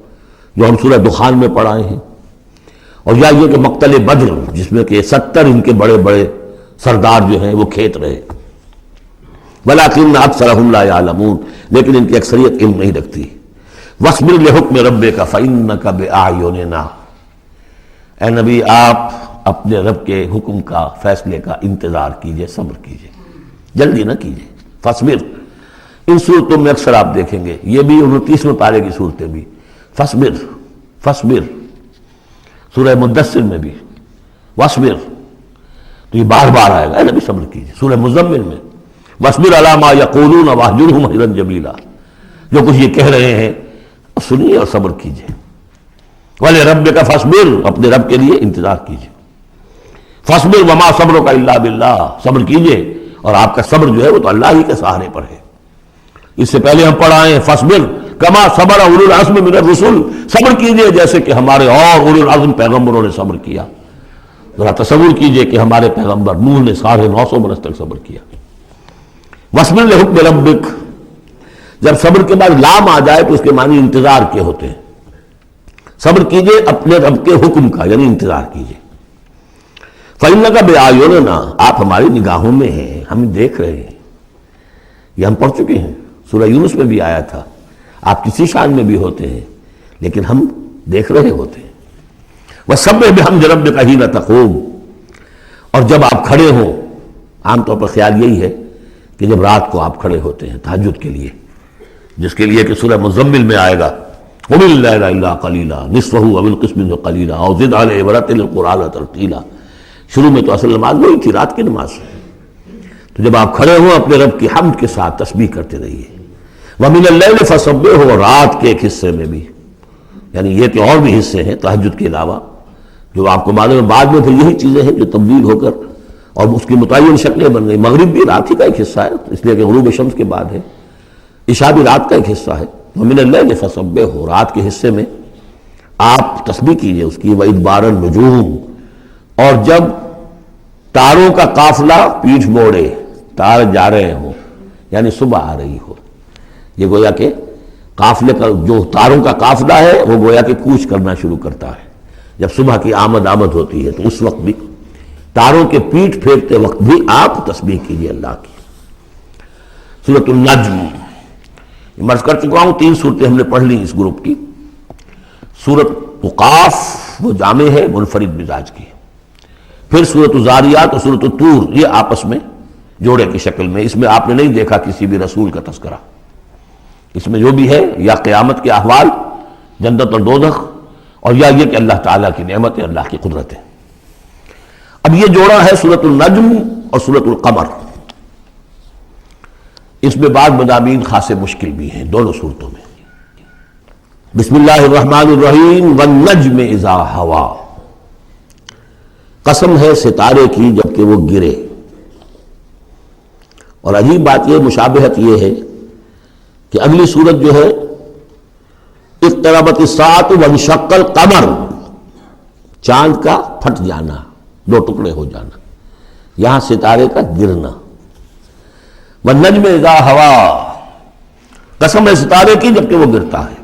جو ہم سورہ دخان میں پڑھائے ہیں، اور یا یہ کہ مقتل بدر، جس میں کہ 70 ان کے بڑے بڑے سردار جو ہیں وہ کھیت رہے. وَلَٰكِنَّ أَكْثَرَهُمْ لَا يَعْلَمُونَ، لیکن ان کی اکثریت علم نہیں رکھتی. وَاصْبِرْ لِحُكْمِ رَبِّكَ فَإِنَّكَ بِأَعْيُنِنَا، اے نبی آپ اپنے رب کے حکم کا، فیصلے کا انتظار کیجئے، صبر کیجئے، جلدی نہ کیجئے. فَاصْبِرْ، ان صورتوں میں اکثر آپ دیکھیں گے، یہ بھی 29ویں پارے کی صورتیں بھی، فَاصْبِرْ، سورہ مدثر میں بھی وَاصْبِرْ، تو یہ بار بار آئے گا، اے نبی صبر کیجئے. سورہ مزمل میں وَاصْبِرْ عَلَىٰ مَا يَقُولُونَ وَاهْجُرْهُمْ هَجْرًا جَمِيلًا، جو کچھ یہ کہہ رہے ہیں سنیے اور صبر کیجئے. وَلِرَبِّكَ فَاصْبِرْ، اپنے رب کے لیے انتظار کیجئے. فَاصْبِرْ وَمَا صَبْرُكَ إِلَّا بِاللَّهِ، صبر کیجئے اور آپ کا صبر جو ہے وہ تو اللہ ہی کے سہارے پر ہے. اس سے پہلے ہم پڑھائے ہیں فَاصْبِرْ كَمَا صَبَرَ أُولُو الْعَزْمِ مِنَ الرُّسُلِ، صبر کیجئے جیسے کہ ہمارے اور اولو العزم پیغمبروں نے صبر کیا. ذرا تصور کیجئے کہ ہمارے پیغمبر نوح نے 950 برس تک صبر کیا. وَاصْبِرْ لِحُكْمِ رَبِّكَ، جب صبر کے بعد لام آ جائے تو اس کے معنی انتظار کے ہوتے ہیں. صبر کیجئے اپنے رب کے حکم کا، یعنی انتظار کیجئے. فَإِنَّكَ بِأَعْيُنِنَا، آپ ہماری نگاہوں میں ہیں، ہم دیکھ رہے ہیں. یہ ہم پڑھ چکے ہیں، سورہ یونس میں بھی آیا تھا. آپ کسی شان میں بھی ہوتے ہیں لیکن ہم دیکھ رہے ہوتے ہیں. وَسَبِّحْ بِحَمْدِ رَبِّكَ حِينَ تَقُومُ، اور جب آپ کھڑے ہوں، عام طور پر خیال یہی ہے کہ جب رات کو آپ کھڑے ہوتے ہیں تہجد کے لیے، جس کے لیے کہ سورہ مزمل میں آئے گا قُمِ اللَّيْلَ إِلَّا قَلِيلًا نِصْفَهُ أَوِ انقُصْ مِنْهُ قَلِيلًا أَوْ زِدْ عَلَيْهِ وَرَتِّلِ الْقُرْآنَ تَرْتِيلًا. شروع میں تو اصل نماز وہی تھی، رات کی نماز. تو جب آپ کھڑے ہوں اپنے رب کی حمد کے ساتھ تسبیح کرتے رہیے. وَمِنَ اللَّيْلِ فَسَبِّحْهُ، رات کے ایک حصے میں بھی، یعنی یہ کہ اور بھی حصے ہیں تہجد کے علاوہ، جو آپ کو معلوم ہے بعد میں پھر یہی چیزیں ہیں جو تبدیل ہو کر اور اس کی متعین شکلیں بن گئی. مغرب بھی رات ہی کا ایک حصہ ہے، اس لیے کہ غروب شمس کے بعد ہے. عشاء بھی رات کا ایک حصہ ہے. وَمِنَ اللَّيْلِ فَسَبِّحْهُ، رات کے حصے میں آپ تسبیح کیجئے اس کی. وَإِدْبَارَ النُّجُومِ، اور جب تاروں کا قافلہ پیٹھ موڑے، تار جا رہے ہوں یعنی صبح آ رہی ہو. یہ گویا کہ قافلے کا جو تاروں کا قافلہ ہے وہ گویا کہ کوچ کرنا شروع کرتا ہے. جب صبح کی آمد ہوتی ہے تو اس وقت بھی تاروں کے پیٹھ پھیرتے وقت بھی آپ تسبیح کیجئے اللہ کی. سورۃ النجم مرض کر چکا ہوں، 3 صورتیں ہم نے پڑھ لی اس گروپ کی. سورۃ قاف وہ جامع ہے، منفرد مزاج کی. پھر سورۃ الزاریات اور سورۃ الطور، یہ آپس میں جوڑے کی شکل میں. اس میں آپ نے نہیں دیکھا کسی بھی رسول کا تذکرہ. اس میں جو بھی ہے یا قیامت کے احوال، جنت اور دوزخ، اور یا یہ کہ اللہ تعالیٰ کی نعمت ہے، اللہ کی قدرت ہے۔ اب یہ جوڑا ہے سورۃ النجم اور سورۃ القمر۔ اس میں بعض مضامین خاصے مشکل بھی ہیں دونوں صورتوں میں۔ بسم اللہ الرحمن الرحیم، والنجم اذا ہوا، قسم ہے ستارے کی جب کہ وہ گرے۔ اور عجیب بات یہ، مشابہت یہ ہے کہ اگلی صورت جو ہے اقتربت الساعۃ وانشق القمر، چاند کا پھٹ جانا، دو ٹکڑے ہو جانا، یہاں ستارے کا گرنا۔ والنجم اذا ہوا، قسم ہے ستارے کی جب کہ وہ گرتا ہے۔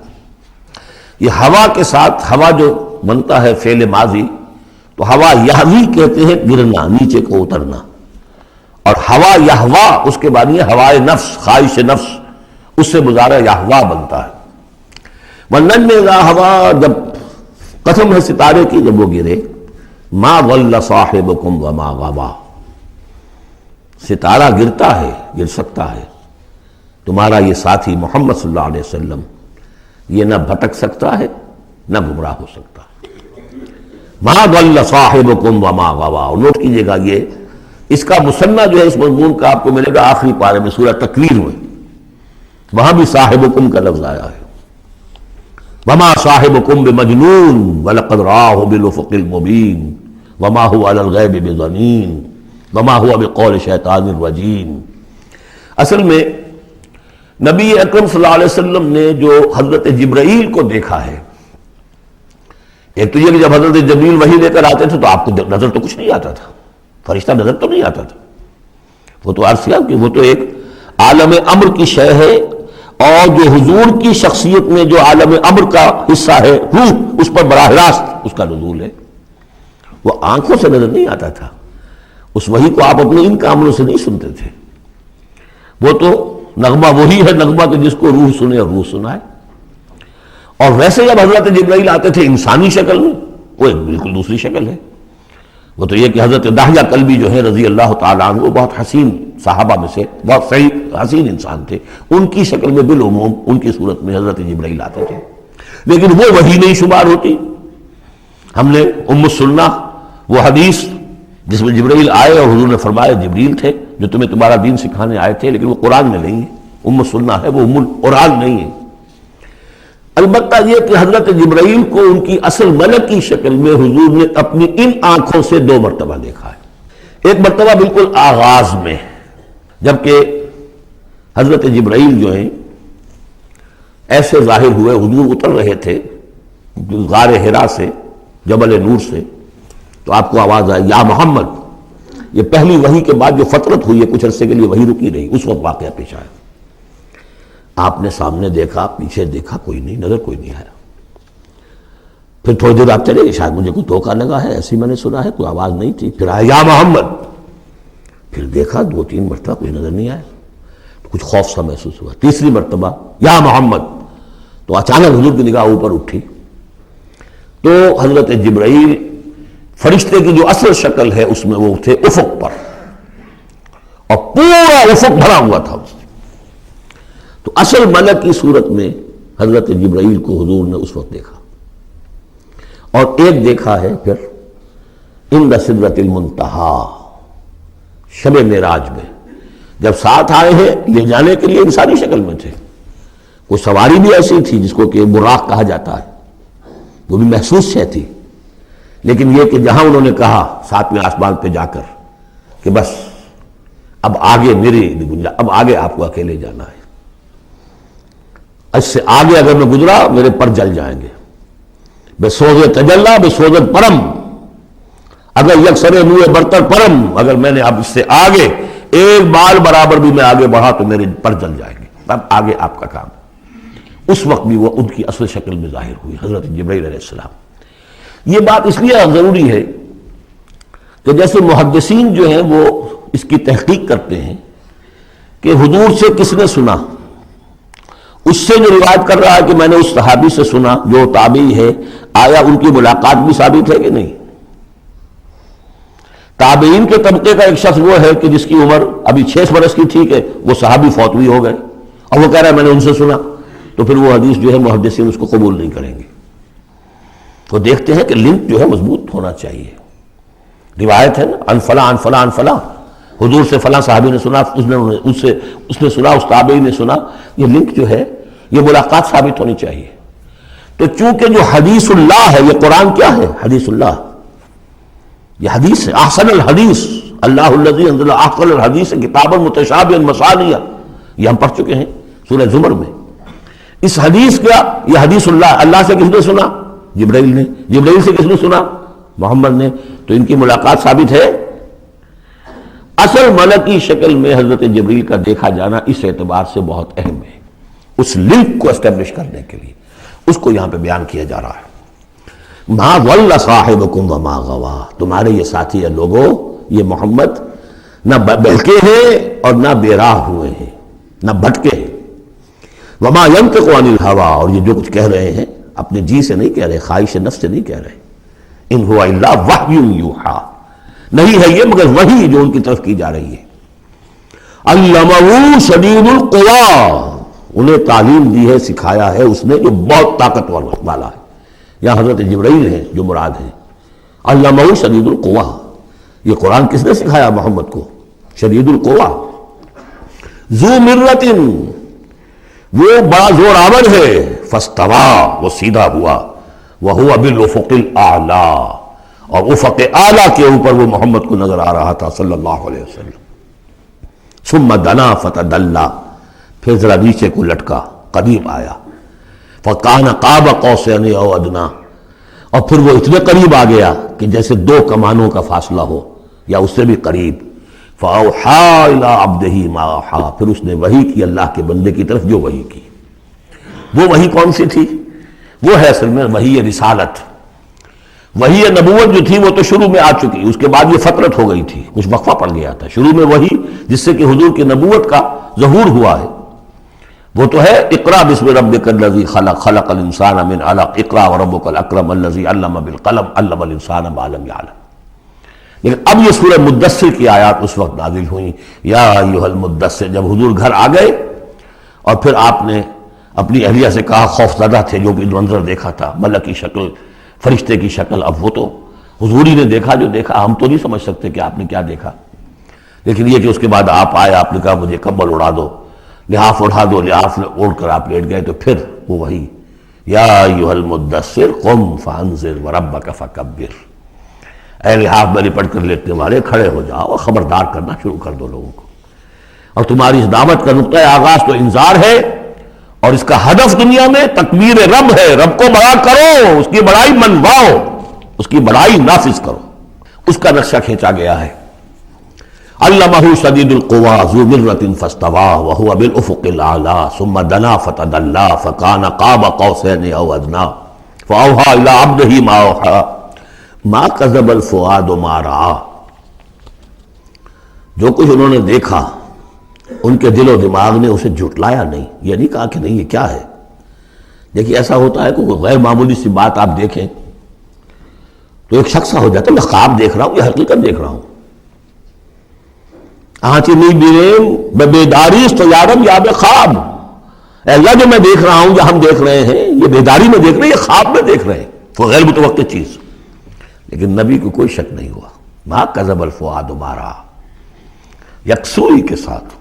یہ ہوا کے ساتھ، ہوا جو بنتا ہے فعل ماضی، تو ہوا یہوی کہتے ہیں گرنا، نیچے کو اترنا، اور ہوا یہوا اس کے بعد یہ ہوائے نفس، خواہش نفس، اس سے مضارع یہوا بنتا ہے۔ والنجم اذا ہوا، جب قسم ہے ستارے کی جب وہ گرے، ما ضل صاحبکم وما غوا، ستارہ گرتا ہے، گر سکتا ہے، تمہارا یہ ساتھی محمد صلی اللہ علیہ وسلم یہ نہ بھٹک سکتا ہے نہ گمراہ ہو سکتا ہے۔ ما ضل صاحبکم وما غوا، اور نوٹ کیجئے گا یہ اس کا مثنیٰ جو ہے اس مضمون کا آپ کو ملے گا آخری پارے میں سورہ تکویر میں، وہاں بھی صاحبکم کا لفظ آیا ہے۔ وما صاحبکم بمجنون ولقد رآہ بالافق المبین وما هو علی الغیب بضنین وما هو بقول شیطان الرجیم۔ اصل میں نبی اکرم صلی اللہ علیہ وسلم نے جو حضرت جبرائیل کو دیکھا ہے، ایک تو یہ کہ جب حضرت جبرائیل وحی لے کر آتے تھے تو آپ کو نظر تو کچھ نہیں آتا تھا، فرشتہ نظر تو نہیں آتا تھا، وہ تو عرض کیا کہ وہ تو ایک عالم امر کی شے ہے، اور جو حضور کی شخصیت میں جو عالم امر کا حصہ ہے روح، اس پر براہ راست اس کا نزول ہے۔ وہ آنکھوں سے نظر نہیں آتا تھا، اس وحی کو آپ اپنے ان کاموں سے نہیں سنتے تھے، وہ تو نغمہ وہی ہے نغمہ کہ جس کو روح سنے اور روح سنائے۔ اور ویسے جب حضرت جبرائیل آتے تھے انسانی شکل میں، وہ ایک بالکل دوسری شکل ہے۔ وہ تو یہ کہ حضرت دحیہ کلبی جو ہے رضی اللہ تعالیٰ عنہ، وہ بہت حسین صحابہ میں سے بہت صحیح حسین انسان تھے، ان کی شکل میں بالعموم ان کی صورت میں حضرت جبرائیل آتے تھے، لیکن وہ وحی نہیں شمار ہوتی۔ ہم نے سننا وہ حدیث جس میں جبرائیل آئے اور حضور نے فرمایا جبریل تھے جو تمہیں تمہارا دین سکھانے آئے تھے، لیکن وہ قرآن میں نہیں ہے، سننا ہے، وہ القرآن نہیں ہے۔ البتہ یہ کہ حضرت جبرائیل کو ان کی اصل ملک کی شکل میں حضور نے اپنی ان آنکھوں سے 2 مرتبہ دیکھا ہے۔ ایک مرتبہ بالکل آغاز میں، جبکہ حضرت جبرائیل جو ہیں ایسے ظاہر ہوئے، حضور اتر رہے تھے غار حرا سے، جبل نور سے، تو آپ کو آواز آئی یا محمد۔ یہ پہلی وحی کے بعد جو فترت ہوئی ہے، کچھ عرصے کے لیے وحی رکی رہی، اس وقت واقعہ پیش آیا۔ آپ نے سامنے دیکھا، پیچھے دیکھا، کوئی نہیں، نظر کوئی نہیں آیا۔ پھر تھوڑی دیر آپ چلے گئے، شاید مجھے کوئی دھوکہ لگا ہے، ایسی میں نے سنا ہے، کوئی آواز نہیں تھی۔ پھر آیا یا محمد، پھر دیکھا 2-3 مرتبہ کوئی نظر نہیں آیا، کچھ خوف سا محسوس ہوا۔ تیسری مرتبہ یا محمد، تو اچانک حضور کی نگاہ اوپر اٹھی، تو حضرت جبرائیل فرشتے کی جو اصل شکل ہے اس میں وہ تھے افق پر، اور پورا افق بھرا ہوا تھا۔ تو اصل ملک کی صورت میں حضرت جبرائیل کو حضور نے اس وقت دیکھا، اور ایک دیکھا ہے پھر عند سدرۃ المنتہا، شب معراج میں، جب ساتھ آئے ہیں لے جانے کے لیے انسانی شکل میں تھے، کوئی سواری بھی ایسی تھی جس کو کہ براق کہا جاتا ہے، وہ بھی محسوس شے تھی، لیکن یہ کہ جہاں انہوں نے کہا 7ویں آسمان پہ جا کر کہ بس اب آگے میری گنجائش، اب آگے آپ کو اکیلے جانا ہے، اس سے آگے اگر میں گزرا میرے پر جل جائیں گے، بے سوز تجلا بے سوزت پرم، اگر یکسر منہ برتر پرم، اگر میں نے اب اس سے آگے ایک بال برابر بھی میں آگے بڑھا تو میرے پر جل جائیں گے، اب آگے آپ کا کام۔ اس وقت بھی وہ ان کی اصل شکل میں ظاہر ہوئی حضرت جبرائیل علیہ السلام۔ یہ بات اس لیے ضروری ہے کہ جیسے محدثین جو ہیں وہ اس کی تحقیق کرتے ہیں کہ حضور سے کس نے سنا، اس سے جو روایت کر رہا ہے کہ میں نے اس صحابی سے سنا جو تابعی ہے، آیا ان کی ملاقات بھی ثابت ہے کہ نہیں؟ تابعین کے طبقے کا ایک شخص وہ ہے کہ جس کی عمر ابھی 6 برس کی تھی کہ وہ صحابی فوت بھی ہو گئے، اور وہ کہہ رہا ہے میں نے ان سے سنا، تو پھر وہ حدیث جو ہے محدثین اس کو قبول نہیں کریں گے۔ وہ دیکھتے ہیں کہ لنک جو ہے مضبوط ہونا چاہیے. روایت ہے نا ان فلاں ان فلاں ان فلاں، حضور سے فلاں صحابی نے سنا، اس نے سنا، اس تابعی نے سنا. یہ لنک جو ہے یہ ملاقات ثابت ہونی چاہیے. تو چونکہ جو حدیث اللہ ہے، یہ قرآن کیا ہے؟ حدیث اللہ. یہ حدیث ہے، احسن الحدیث اللہ الذی انزل احسن الحدیث کتابا متشابہا مثانیہ، یہ ہم پڑھ چکے ہیں سورہ زمر میں. اس حدیث کا، یہ حدیث اللہ سے کس نے سنا؟ جبرائیل نے. جبرائیل سے کس نے سنا؟ محمد نے. تو ان کی ملاقات ثابت ہے. اصل ملکی شکل میں حضرت جبریل کا دیکھا جانا اس اعتبار سے بہت اہم ہے، اس لنک کو اسٹیبلش کرنے کے لیے. اس کو یہاں پہ بیان کیا جا رہا ہے. ما ضل صاحبکم وما غوا، تمہارے یہ ساتھی ہے لوگوں، یہ محمد نہ بہکے ہیں اور نہ بے راہ ہوئے ہیں، نہ بھٹکے ہیں. وما ينطق عن الهوى، اور یہ جو کچھ کہہ رہے ہیں اپنے جی سے نہیں کہہ رہے، خواہش نفس سے نہیں کہہ رہے. ان هو الا وحی یوحی، نہیں ہے یہ مگر وحی جو ان کی طرف کی جا رہی ہے. علمہ شدید القوی، انہیں تعلیم دی ہے، سکھایا ہے اس نے جو بہت طاقتور والا ہے. یہاں حضرت جبرائیل ہیں جو مراد ہیں. علمہ شدید القوی، یہ قرآن کس نے سکھایا محمد کو؟ شدید القوی. ذو مرۃ، وہ بڑا زور آور ہے. فاستوی، وہ سیدھا ہوا. وہو بالافق الاعلی، اور افق اعلیٰ کے اوپر وہ محمد کو نظر آ رہا تھا صلی اللہ علیہ وسلم. ثم دنا فتدلی، پھر ذرا نیچے کو لٹکا، قریب آیا. فکان قاب قوسین او ادنا، اور پھر وہ اتنے قریب آ گیا کہ جیسے دو کمانوں کا فاصلہ ہو یا اس سے بھی قریب. فاوحی الی عبدہ ما اوحی، پھر اس نے وحی کی اللہ کے بندے کی طرف جو وحی کی. وہ وحی کون سی تھی؟ وہ ہے اصل میں وحی رسالت. وحی نبوت جو تھی وہ تو شروع میں آ چکی، اس کے بعد یہ فترت ہو گئی تھی، کچھ وقفہ پڑ گیا تھا. شروع میں وحی جس سے کہ حضور کی نبوت کا ظہور ہوا ہے وہ تو ہے اقرا بسم ربک الذی خلق، خلق الانسان من علق، اقرا وربک الاکرم الذی علم بالقلم، علم الانسان ما لم یعلم. لیکن اب یہ سورہ مدثر کی آیات اس وقت نازل ہوئیں. یا ایھا المدثر، جب حضور گھر آ گئے اور پھر آپ نے اپنی اہلیہ سے کہا، خوف زدہ تھے جو بھی منظر دیکھا تھا، ملک کی شکل، فرشتے کی شکل. اب وہ تو حضور ہی نے دیکھا جو دیکھا، ہم تو نہیں سمجھ سکتے کہ آپ نے کیا دیکھا. لیکن یہ کہ اس کے بعد آپ آئے، آپ نے کہا مجھے کمبل اڑا دو، لحاف اٹھا دو، لحاف اوڑھ کر آپ لیٹ گئے. تو پھر وہ وہی یا ایھا المدثر قم فانذر وربک فکبر، اے لحاف میں لپٹ کر لیٹنے والے کھڑے ہو جاؤ اور خبردار کرنا شروع کر دو لوگوں کو. اور تمہاری اس دعوت کا نقطۂ آغاز تو انذار ہے، اور اس کا ہدف دنیا میں تکبیر رب ہے. رب کو بڑا کرو، اس کی بڑائی منواؤ، اس کی بڑائی نافذ کرو. اس کا نقشہ کھینچا گیا ہے. علمہ شدید القوی ذو مرۃ فاستوی وہو بالافق الاعلی ثم دنا فتدلی فکان قاب قوسین او ادنا فاوحی الی عبدہ ما اوحی ما کذب الفؤاد ما رأى. جو کچھ انہوں نے دیکھا ان کے دل و دماغ نے اسے جھٹلایا نہیں. یہ نہیں کہا کہ نہیں یہ کیا ہے. دیکھیے ایسا ہوتا ہے کہ کوئی غیر معمولی سی بات آپ دیکھیں تو ایک شخص ہو جاتا ہے میں خواب دیکھ رہا ہوں یا حقیقت دیکھ رہا ہوں. آنچی نہیں بیریم میں بیداری تو یارم یا بے خواب. اے اللہ جو میں دیکھ رہا ہوں یا ہم دیکھ رہے ہیں یہ بیداری میں دیکھ رہے ہیں، یہ خواب میں دیکھ رہے ہیں. وہ غیر متوقع چیز. لیکن نبی کو کوئی شک نہیں ہوا. ما کذب الفؤاد ما رأى، یکسوئی کے ساتھ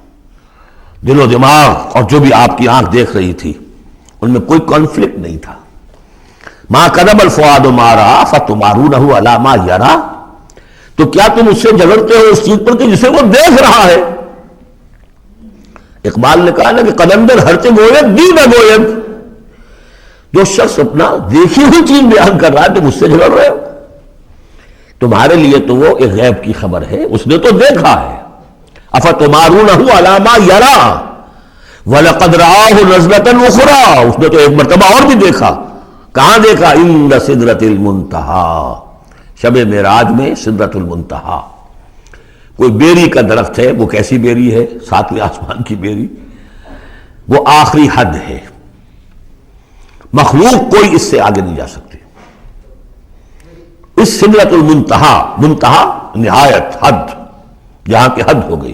دل و دماغ اور جو بھی آپ کی آنکھ دیکھ رہی تھی ان میں کوئی کانفلکٹ نہیں تھا. ما کذب الفؤاد ما رأى فتمارونہ علی ما یری، تو کیا تم اس سے جھگڑتے ہو اس چیز پر کہ جسے وہ دیکھ رہا ہے. اقبال نے کہا نا کہ قلندر ہرچے گوید دی نہ گوید. جو شخص اپنا دیکھی ہوئی چیز بیان کر رہا ہے تم اس سے جھگڑ رہے ہو. تمہارے لیے تو وہ ایک غیب کی خبر ہے، اس نے تو دیکھا ہے. افتمارونہ علی ما یری وَلَقَدْ رَآهُ نَزْلَةً أُخْرَىٰ، اس نے تو ایک مرتبہ اور بھی دیکھا. کہاں دیکھا؟ عند سدرۃ المنتہیٰ، شب معراج میں سدرۃ المنتہیٰ. کوئی بیری کا درخت ہے، وہ کیسی بیری ہے؟ ساتویں آسمان کی بیری. وہ آخری حد ہے، مخلوق کوئی اس سے آگے نہیں جا سکتی. اس سدرۃ المنتہیٰ، منتہا نہایت، حد، جہاں کی حد ہو گئی،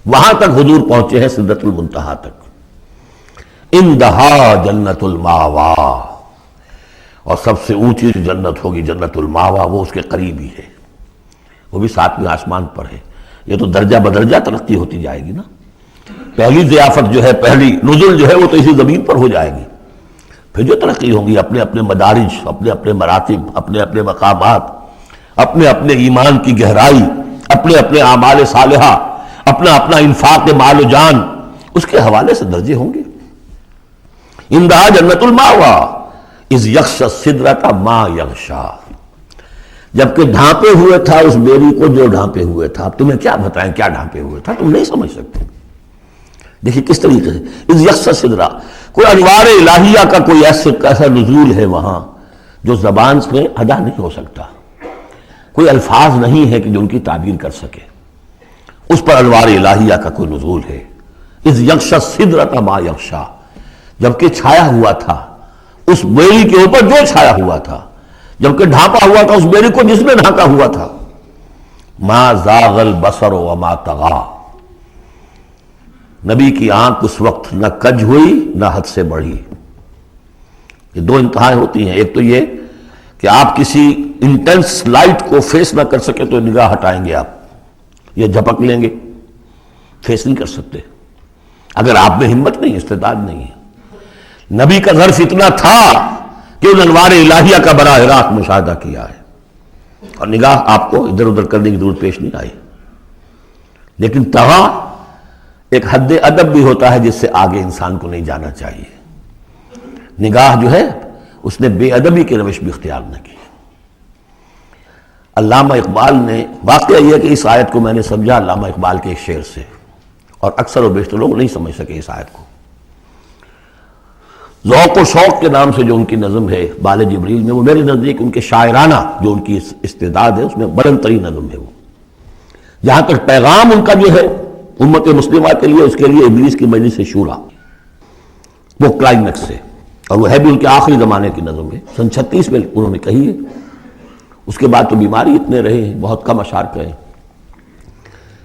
وہاں تک حضور پہنچے ہیں سدرۃ المنتہیٰ تک. اندہا جنت الماوا، اور سب سے اونچی جنت ہوگی جنت الماوا، وہ اس کے قریب ہی ہے، وہ بھی 7ویں آسمان پر ہے۔ یہ تو درجہ بدرجہ ترقی ہوتی جائے گی نا۔ پہلی ضیافت جو ہے، پہلی نزل جو ہے، وہ تو اسی زمین پر ہو جائے گی، پھر جو ترقی ہوگی اپنے اپنے مدارج، اپنے اپنے مراتب، اپنے اپنے مقامات، اپنے اپنے ایمان کی گہرائی، اپنے اپنے اعمال صالحہ، اپنا اپنا انفاق مال و جان، اس کے حوالے سے درجے ہوں گے۔ اندہا جنت الماوا اذ یغشی السدرۃ ما یغشی، جبکہ ڈھانپے ہوئے تھا اس بیری کو جو ڈھانپے ہوئے تھا۔ اب تمہیں کیا بتائیں کیا ڈھانپے ہوئے تھا، تم نہیں سمجھ سکتے۔ دیکھیں کس طریقے سے اذ یغشی السدرہ، کوئی انوار الہیہ کا کوئی ایسا نزول ہے وہاں جو زبان سے ادا نہیں ہو سکتا، کوئی الفاظ نہیں ہے کہ جو ان کی تعبیر کر سکے، اس پر انوار الہیہ کا کوئی نزول ہے۔ اذ یغشی السدرۃ ما یغشی، جبکہ چھایا ہوا تھا اس بیری کے اوپر جو چھایا ہوا تھا، جبکہ ڈھانپا ہوا تھا اس بیری کو جس نے ڈھانپا ہوا تھا۔ ما زاغ البصر وما طغی، نبی کی آنکھ اس وقت نہ کج ہوئی نہ حد سے بڑھی۔ یہ دو انتہائیں ہوتی ہیں، ایک تو یہ کہ آپ کسی انٹینس لائٹ کو فیس نہ کر سکے تو نگاہ ہٹائیں گے، آپ یہ جھپک لیں گے، فیس نہیں کر سکتے اگر آپ میں ہمت نہیں، استعداد نہیں ہے۔ نبی کا ظرف اتنا تھا کہ ان انوار الہیہ کا براہ راست مشاہدہ کیا ہے، اور نگاہ آپ کو ادھر ادھر کرنے کی ضرورت پیش نہیں آئی۔ لیکن طغیٰ ایک حد ادب بھی ہوتا ہے جس سے آگے انسان کو نہیں جانا چاہیے۔ نگاہ جو ہے اس نے بے ادبی کی روش بھی اختیار نہ کی۔ علامہ اقبال نے، واقعہ یہ کہ اس آیت کو میں نے سمجھا علامہ اقبال کے ایک شعر سے، اور اکثر و بیشتر لوگ نہیں سمجھ سکے اس آیت کو۔ ذوق و شوق کے نام سے جو ان کی نظم ہے بال جبریل میں، وہ میرے نزدیک ان کے شاعرانہ جو ان کی استعداد ہے اس میں بلند ترین نظم ہے۔ وہ جہاں تک پیغام ان کا جو ہے امت مسلمہ کے لیے، اس کے لیے ابلیس کی مجلس شورا، وہ کلائمیکس ہے، اور وہ ہے بھی ان کے آخری زمانے کی نظم ہے، سن 36 میں انہوں نے کہی ہے۔ اس کے بعد تو بیماری اتنے رہے ہیں، بہت کم اشعار کہے،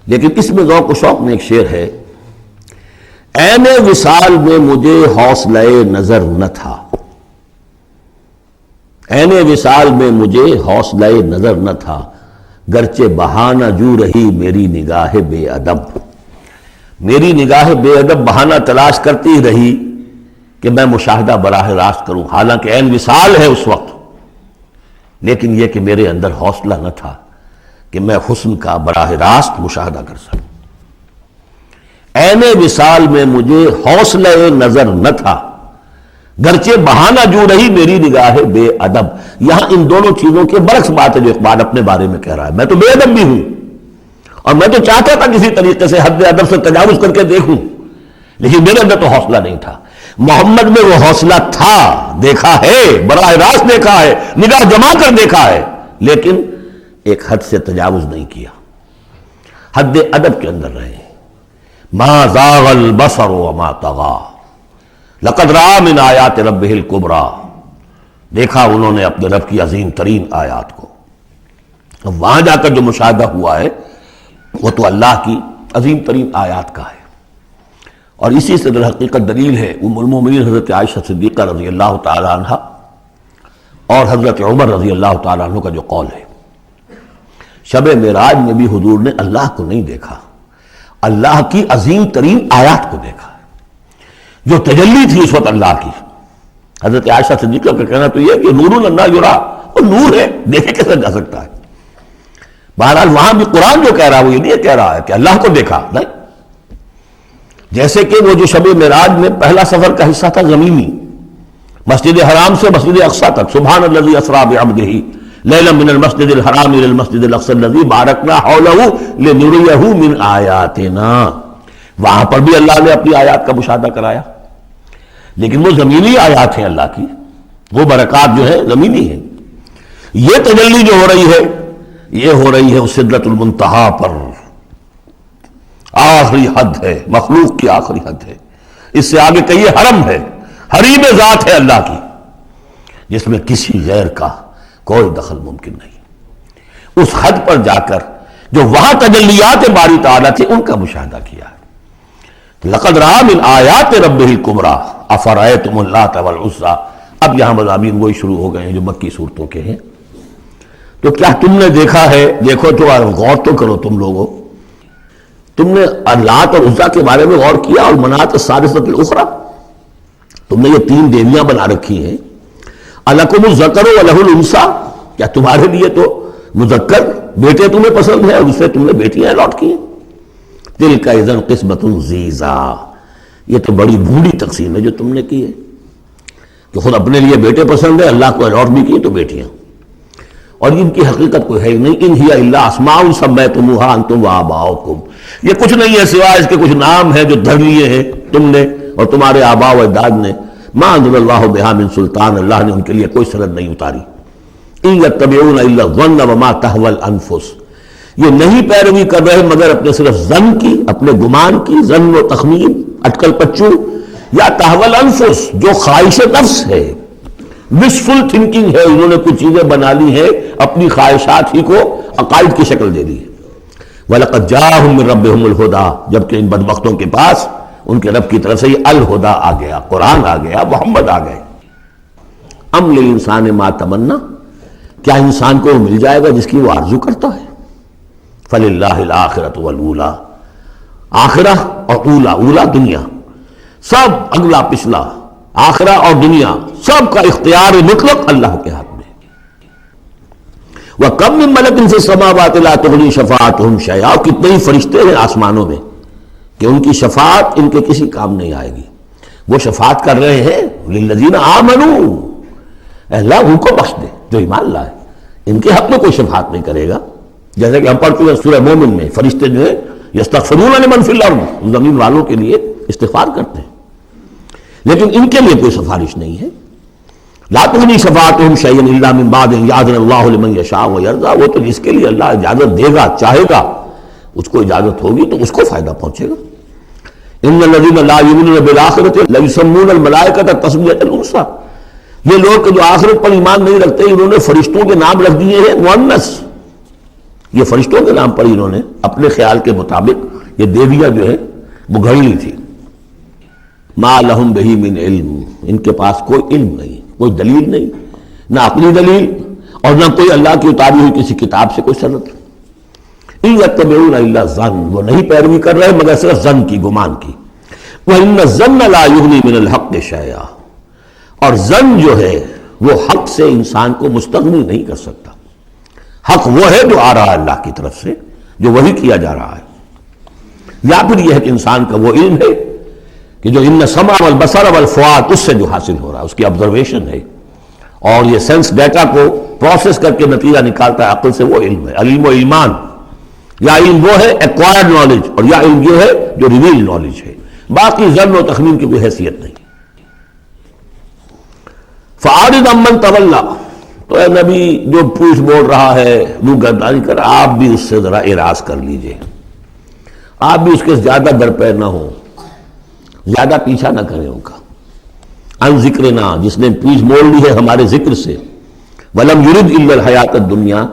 لیکن اس میں ذوق و شوق میں ایک شعر ہے: عین وصال میں مجھے حوصلہ نظر نہ تھا، عین وصال میں مجھے حوصلہ نظر نہ تھا، گرچہ بہانہ جو رہی میری نگاہ بے ادب، میری نگاہ بے ادب بہانہ تلاش کرتی رہی کہ میں مشاہدہ براہ راست کروں، حالانکہ عین وصال ہے اس وقت، لیکن یہ کہ میرے اندر حوصلہ نہ تھا کہ میں حسن کا براہ راست مشاہدہ کر سکوں۔ عین وصال میں مجھے حوصلہ نظر نہ تھا، گرچہ بہانہ جو رہی میری نگاہ بے ادب۔ یہاں ان دونوں چیزوں کے برعکس بات ہے جو اقبال اپنے بارے میں کہہ رہا ہے۔ میں تو بے ادب بھی ہوں، اور میں تو چاہتا تھا کسی طریقے سے حد ادب سے تجاوز کر کے دیکھوں، لیکن میرے اندر تو حوصلہ نہیں تھا۔ محمد میں وہ حوصلہ تھا، دیکھا ہے، براہ راست دیکھا ہے، نگاہ جما کر دیکھا ہے، لیکن ایک حد سے تجاوز نہیں کیا، حد ادب کے اندر رہے۔ ما زاغ البصر وما طغى لقد رأى من آیات ربہ الکبریٰ، دیکھا انہوں نے اپنے رب کی عظیم ترین آیات کو۔ اب وہاں جا کر جو مشاہدہ ہوا ہے وہ تو اللہ کی عظیم ترین آیات کا ہے، اور اسی سے در حقیقت دلیل ہے ام المومنین حضرت عائشہ صدیقہ رضی اللہ تعالی عنہ اور حضرت عمر رضی اللہ تعالی عنہ کا جو قول ہے۔ شب معراج میں بھی حضور نے اللہ کو نہیں دیکھا، اللہ کی عظیم ترین آیات کو دیکھا، جو تجلی تھی اس وقت اللہ کی۔ حضرت عائشہ صدیقہ کا کہنا تو یہ کہ نور لا یرا، وہ نور ہے، دیکھے کیسے جا سکتا ہے۔ بہرحال وہاں بھی قرآن جو کہہ رہا ہے وہ یہ نہیں کہہ رہا ہے کہ اللہ کو دیکھا، نہیں، جیسے کہ وہ جو شب معراج میں پہلا سفر کا حصہ تھا زمینی، مسجد حرام سے مسجد اقصی تک، سبحان الذی اسریٰ بعبدہ لیلا من المسجد الحرام الى المسجد الاقصی الذی بارکنا حولہ لنریہ من آیاتنا، وہاں پر بھی اللہ نے اپنی آیات کا مشاہدہ کرایا، لیکن وہ زمینی آیات ہیں اللہ کی، وہ برکات جو ہے زمینی ہیں۔ یہ تجلی جو ہو رہی ہے یہ ہو رہی ہے اس سدرۃ المنتہا پر، آخری حد ہے، مخلوق کی آخری حد ہے۔ اس سے آگے کہیے حرم ہے، حریم ذات ہے اللہ کی، جس میں کسی غیر کا کوئی دخل ممکن نہیں۔ اس حد پر جا کر جو وہاں تجلیات باری تعالیٰ تھے ان کا مشاہدہ کیا ہے۔ لقد رأى من آیات ربہ الکبریٰ افرأیتم اللات والعزیٰ اب یہاں مضامین وہی شروع ہو گئے ہیں جو مکی صورتوں کے ہیں. تو کیا تم نے دیکھا ہے، دیکھو تو غور تو کرو تم لوگوں، تم نے لات اور عزیٰ کے بارے میں غور کیا، اور منات الثالثۃ الاخری، تم نے یہ 3 دیویاں بنا رکھی ہیں. الکم الذکر ولہ الانثیٰ، کیا تمہارے لیے تو مذکر بیٹے تمہیں پسند ہے اور اسے تم نے بیٹیاں الاٹ کی ہیں. تلک اذا قسمۃ ضیزیٰ، یہ تو بڑی بھونڈی تقسیم ہے جو تم نے کی ہے کہ خود اپنے لیے بیٹے پسند ہے، اللہ کو الاٹ بھی کی تو بیٹیاں، اور ان کی حقیقت کوئی ہے ہی نہیں. ان ہی الا اسماء سمیتموہا انتم وآباؤکم، یہ کچھ نہیں ہے سوائے اس کے کچھ نام ہیں جو دھر لیے ہیں تم نے اور تمہارے آباء و اجداد نے. ما انزل اللہ بہا من سلطان، اللہ نے ان کے لیے کوئی سند نہیں اتاری. ان یتبعون الا الظن وما تهوى الانفس، یہ نہیں پیروی کر رہے مگر اپنے صرف ظن کی، اپنے گمان کی، ظن و تخمین، اٹکل پچو، یا تهوى الانفس جو خواہش نفس ہے، وشفل تھنکنگ ہے، انہوں نے کچھ چیزیں بنا لی ہیں اپنی خواہشات ہی کو عقائد کی شکل دے دی ہے. وَلَقَدْ جَاءَهُم مِّن رَّبِّهُمُ الْهُدَىٰ، جبکہ ان بدبختوں کے پاس ان کے رب کی طرف سے یہ الہدا آ گیا، قرآن آ گیا، محمد آ گئے. ام للانسان ما تمنا، کیا انسان کو مل جائے گا جس کی وہ آرزو کرتا ہے. فللہ الآخرۃ والأولیٰ، آخرہ اور اولا، اولا دنیا، سب اگلا پچھلا، آخرہ اور دنیا سب کا اختیار مطلق اللہ کے ہاتھ میں. وَكَم مِّن مَلَكٍ فِي السَّمَاوَاتِ لَا تُغْنِي شَفَاعَتُهُمْ شَيْئًا، اور کتنے ہی فرشتے ہیں آسمانوں میں کہ ان کی شفاعت ان کے کسی کام نہیں آئے گی. وہ شفاعت کر رہے ہیں للذین آمنوا، اللہ ان کو بخش دے جو ایمان لائے، ان کے حق میں کوئی شفاعت نہیں کرے گا. جیسے کہ ہم پڑھ چکے سورہ مومن میں فرشتے جو ہیں یستغفرون لمن فی الارض، زمین والوں کے لیے استغفار کرتے ہیں، لیکن ان کے لیے کوئی سفارش نہیں ہے. لا تغنی شفاعتہم شیئا الا من بعد ان یأذن اللہ لمن یشاء ویرضی، وہ تو جس کے لیے اللہ اجازت دے گا، چاہے گا، اس کو اجازت ہوگی تو اس کو فائدہ پہنچے گا. ان الذین لا یؤمنون بالآخرۃ لیسمون الملائکۃ تسمیۃ الانثیٰ، یہ لوگ جو آخرت پر ایمان نہیں رکھتے انہوں نے فرشتوں کے نام رکھ دیے ہیں مؤنث. یہ فرشتوں کے نام پر انہوں نے اپنے خیال کے مطابق یہ دیویاں جو ہے وہ گھڑ لی تھی. ما لہم بہ من علم، ان کے پاس کوئی علم نہیں، کوئی دلیل نہیں، نہ عقلی دلیل اور نہ کوئی اللہ کی اتاری ہوئی کسی کتاب سے کوئی سند. ان یتبعون الا الظن، وہ نہیں پیروی کر رہے مگر صرف ظن کی، گمان کی. وان الظن لا یغنی من الحق شیئا، اور ظن جو ہے وہ حق سے انسان کو مستغنی نہیں کر سکتا. حق وہ ہے جو آ رہا ہے اللہ کی طرف سے، جو وہی کیا جا رہا ہے. یا پھر یہ ہے کہ انسان کا وہ علم ہے کہ جو ان السمع والبصر والفؤاد، اس سے جو حاصل ہو رہا ہے، اس کی آبزرویشن ہے، اور یہ سینس ڈیٹا کو پروسیس کر کے نتیجہ نکالتا ہے عقل سے، وہ علم ہے. علم و علمان، یا علم وہ ہے ایکوائرڈ نالج، اور یا علم یہ ہے جو ریویل نالج ہے. باقی ظن و تخمین کی کوئی حیثیت نہیں. فَأَعْرِضْ عَمَّنْ تَوَلَّىٰ، تو اے نبی جو پوچھ بول رہا ہے، منہ گردانی کر، آپ بھی اس سے ذرا اعراض کر لیجئے، آپ بھی اس کے زیادہ درپے نہ ہوں، زیادہ پیچھا نہ کریں ان کا. عن ذکرنا، جس نے پیچھ موڑ لی ہے ہمارے ذکر سے. وَلَمْ يُرِدْ إِلَّا الْحَيَاةَ الدُّنْيَا،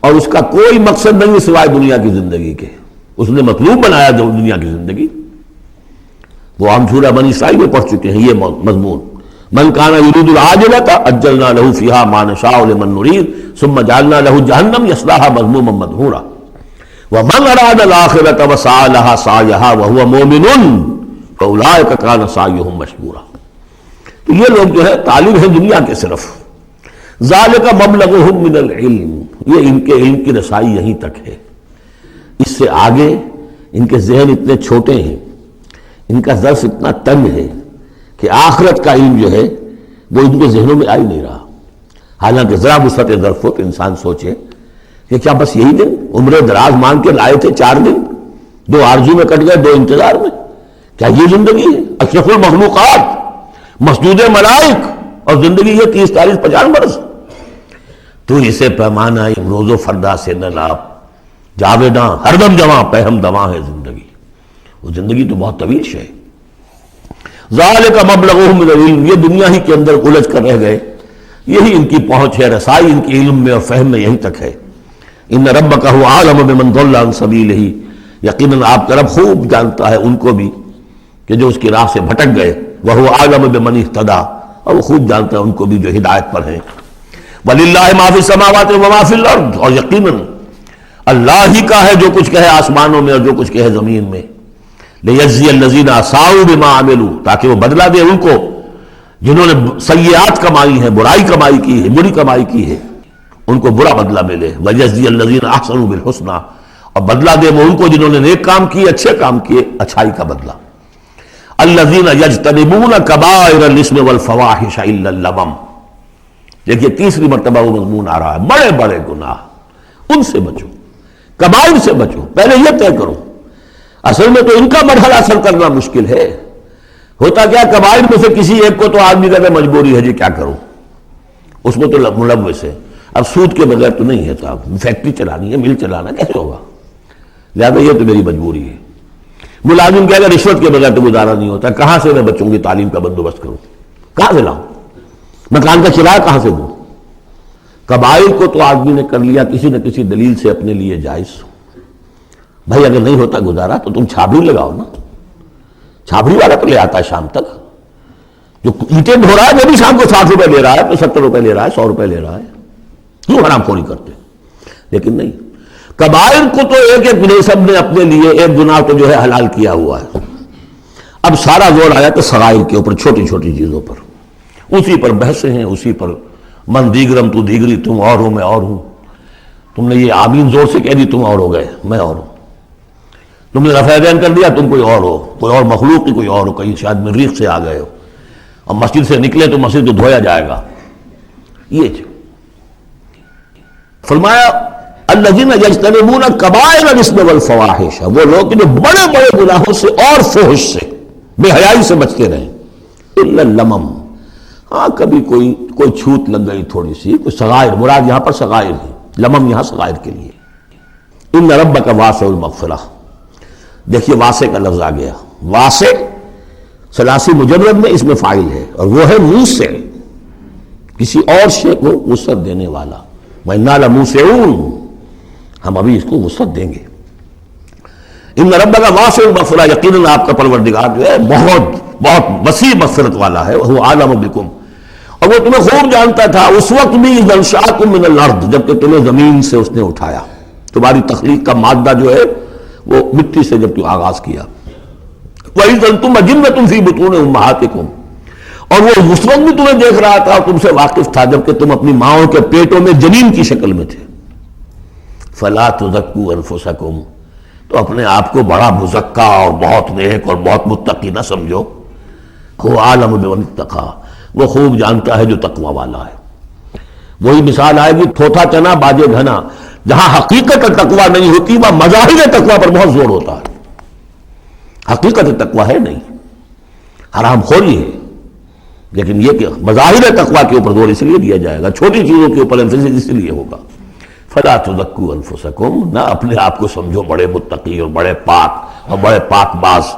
اور اس کا کوئی مقصد نہیں سوائے دنیا کی زندگی کے، اس نے مطلوب بنایا دنیا کی زندگی. وہ ہم سورہ بنی اسرائیل میں پڑھ چکے ہیں یہ مضمون. من کان یرید العاجلۃ عجلنا له فیہا ما نشاء لمن نرید ثم جعلنا له جہنم یصلاها مذموما مدحورا ومن اراد الآخرۃ وسعى لها سعیها وهو مؤمن فاولئک کان سعیهم مشکورا. تو یہ لوگ جو ہے طالب ہیں دنیا کے صرف. ذالک مبلغهم من العلم، یہ ان کے علم کی رسائی یہیں تک ہے. اس سے آگے ان کے ذہن اتنے چھوٹے ہیں، ان کا ظرف اتنا تنگ ہے کہ آخرت کا علم جو ہے وہ ان کے ذہنوں میں آ ہی نہیں رہا. حالانکہ ذرا وسعت ظرف ہو تو انسان سوچے کہ کیا بس یہی دن عمر دراز مانگ کے لائے تھے، 4 دن، 2 آرزو میں کٹ گئے، 2 انتظار میں، کیا یہ زندگی ہے؟ اشرف المخلوقات، مسجود ملائک، اور زندگی یہ 30 40 50 برس. تو اسے پیمانہ روز و فردا سے نہ لاب، جاویداں ہر دم جواں، پہم دواں ہے زندگی. وہ زندگی تو بہت طویل شے. ذالک مبلغہم من العلم، یہ دنیا ہی کے اندر الجھ کر رہ گئے، یہی ان کی پہنچ ہے، رسائی ان کی علم میں اور فہم میں یہیں تک ہے. ان ربک هو اعلم بمن ضل عن سبیلہ، یقیناً آپ کا رب خوب جانتا ہے ان کو بھی کہ جو اس کی راہ سے بھٹک گئے. وہو اعلم بمن اہتدی، اور وہ خوب جانتا ہے ان کو بھی جو ہدایت پر ہیں. وَلِلَّهِ مَا فِي السَّمَاوَاتِ وَمَا فِي الْأَرْضِ، اور یقیناً اللہ ہی کا ہے جو کچھ کہے آسمانوں میں اور جو کچھ کہے زمین میں. لِيَجْزِيَ الَّذِينَ أَسَاءُوا بِمَا عَمِلُوا، تاکہ وہ بدلہ دے ان کو جنہوں نے سیئات کمائی ہیں، برائی کمائی کی ہے، بری کمائی کی ہے، ان کو برا بدلہ ملے. وَيَجْزِيَ الَّذِينَ أَحْسَنُوا بِالْحُسْنَى، اور بدلہ دے وہ ان کو جنہوں نے نیک کام کیے، اچھے کام کیے، اچھائی کا بدلہ. الَّذِينَ يَجْتَنِبُونَ كَبَائِرَ الْإِثْمِ وَالْفَوَاحِشَ إِلَّا اللَّمَمَ. دیکھیے تیسری مرتبہ وہ مضمون آ رہا ہے، بڑے بڑے گناہ ان سے بچو، کبائر سے بچو. پہلے یہ طے کرو. اصل میں تو ان کا مرحلہ اثر کرنا مشکل ہے. ہوتا کیا کبائر میں سے کسی ایک کو تو آدمی کہتے مجبوری ہے جی کیا کروں، اس میں تو ملوث ہے. اب سود کے بغیر تو نہیں ہے صاحب، فیکٹری چلانی ہے، مل چلانا کیسے ہوگا، لہٰذا یہ تو میری مجبوری ہے. ملازم کہے گا رشوت کے بغیر تو گزارا نہیں ہوتا، کہاں سے میں بچوں کی تعلیم کا بندوبست کروں، کہاں سے لاؤں، مکان کا کرایہ کہاں سے دوں. کبائر کو تو آدمی نے کر لیا کسی نہ کسی دلیل سے اپنے لیے جائز. بھائی اگر نہیں ہوتا گزارا تو تم چھابڑی لگاؤ نا، چھابڑی والا تو لے آتا ہے شام تک، جو اینٹیں ڈھو رہا ہے وہ بھی شام کو 60 روپے لے رہا ہے، تو 70 روپے لے رہا ہے، 100 روپے لے رہا ہے. کیوں حرام خوری کرتے؟ لیکن نہیں، کبائر کو تو ایک ایک سب نے اپنے لیے ایک گناہ تو جو ہے حلال کیا ہوا ہے. اب سارا زور آیا تو صغائر کے اوپر، چھوٹی چھوٹی چیزوں پر، اسی پر بحثیں ہیں، اسی پر من دیگرم تو دیگری، تم اور ہو میں اور ہوں. تم نے یہ آمین زور سے کہہ دی، تم اور ہو گئے میں اور ہوں. تم نے رفع یدین کر دیا، تم کوئی اور ہو، کوئی اور مخلوق کی کوئی اور ہو، کہیں شاید مریخ سے آ گئے ہو، اور مسجد سے نکلے تو مسجد کو دھویا جائے گا. یہ فرمایا الذین یجتنبون کبائر الاسم والفواحش، وہ لوگ جو بڑے بڑے گناہوں سے اور فحش سے، بے حیائی سے بچتے رہیں. الا اللمم، ہاں کبھی کوئی چھوت لگ گئی تھوڑی سی، کوئی صغائر، مراد یہاں پر صغائر ہے، لمم یہاں صغائر کے لیے. ان ربک واسع المغفرہ، دیکھیے واسع کا لفظ آ گیا. واسع ثلاثی مجرد میں اس میں فاعل ہے، اور وہ ہے موسع، کسی اور شے کو وسعت دینے والا. وَإِنَّا لَمُوسِعُونَ، ہم ابھی اس کو وسعت دیں گے. ان ربک واسع المغفرہ، یقیناً آپ کا پروردگار جو ہے بہت بہت وسیع مغفرت والا ہے. وہ عالم بکم، اور وہ تمہیں خوب جانتا تھا اس وقت بھی اذ انشأکم من الارض، جبکہ تمہیں زمین سے اس نے اٹھایا. تمہاری تخلیق کا مادہ جو ہے وہ مٹی سے جب تو آغاز کیا. وَإِذْ أَنْتُمْ أَجِنَّةٌ فِي بُطُونِ أُمَّهَاتِكُمْ، اور وہ اس وقت بھی تمہیں دیکھ رہا تھا اور تم سے واقف تھا جبکہ تم اپنی ماؤں کے پیٹوں میں جنین کی شکل میں تھے. فَلَا تُزَكُّوا أَنفُسَكُمْ، تو اپنے آپ کو بڑا مزکا اور بہت نیک اور بہت متقی نہ سمجھو. وہ عالم بمن اتقى، وہ خوب جانتا ہے جو تقوی والا ہے. وہی مثال آئے گی تھوتھا چنا باجے گھنا، جہاں حقیقت تقوی نہیں ہوتی وہاں مظاہر تقوی پر بہت زور ہوتا ہے. حقیقت تقوی ہے نہیں، حرام خوری ہے، لیکن یہ کہ مظاہر تقوی کے اوپر زور اس لیے دیا جائے گا، چھوٹی چیزوں کے اوپر ایمفیسس اس لیے ہوگا. فلا تزکوا انفسکم، نہ اپنے آپ کو سمجھو بڑے متقی اور بڑے پاک اور بڑے پاک باز.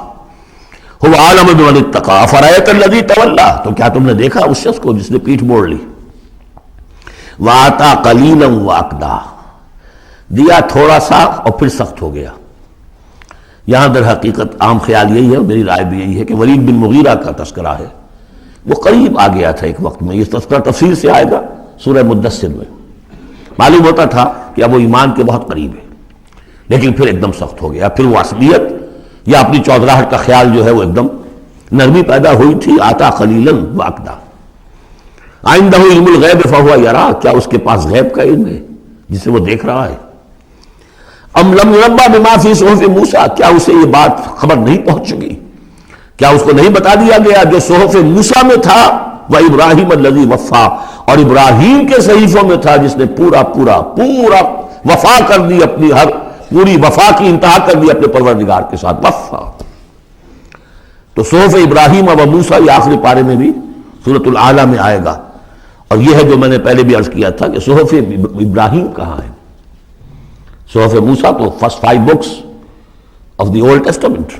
هو عالم بمن اتقى افرأيت الذي تولى، تو کیا تم نے دیکھا اس شخص کو جس نے پیٹھ موڑ لی. وآتى قليلا وأكدى، دیا تھوڑا سا اور پھر سخت ہو گیا. یہاں در حقیقت عام خیال یہی ہے، میری رائے بھی یہی ہے کہ ولید بن مغیرہ کا تذکرہ ہے. وہ قریب آ گیا تھا ایک وقت میں، یہ تذکرہ تفصیل سے آئے گا سورہ مدثر میں. معلوم ہوتا تھا کہ اب وہ ایمان کے بہت قریب ہے، لیکن پھر ایک دم سخت ہو گیا. پھر وہ عصبیت یا اپنی چودراہٹ کا خیال جو ہے وہ ایک دم نرمی پیدا ہوئی تھی. آتا قلیلا واکدا، عنده علم الغیب فهو یرا، کیا اس کے پاس غیب کا علم ہے جسے وہ دیکھ رہا ہے. ام لم ينبأ بما في صحف موسیٰ، کیا اسے یہ بات خبر نہیں پہنچ چکی، کیا اس کو نہیں بتا دیا گیا جو صحف موسیٰ میں تھا. وابراہیم الذی وفا، اور ابراہیم کے صحیفوں میں تھا جس نے پورا وفا کر دی، اپنی ہر پوری وفا کی انتہا کر دی اپنے پروردگار کے ساتھ. وفا تو صحف ابراہیم و موسیٰ یہ آخری پارے میں بھی سورۃ الاعلیٰ میں آئے گا. اور یہ ہے جو میں نے پہلے بھی عرض کیا تھا کہ صحف ابراہیم کہاں ہے. صحف موسیٰ تو first 5 books of the old testament,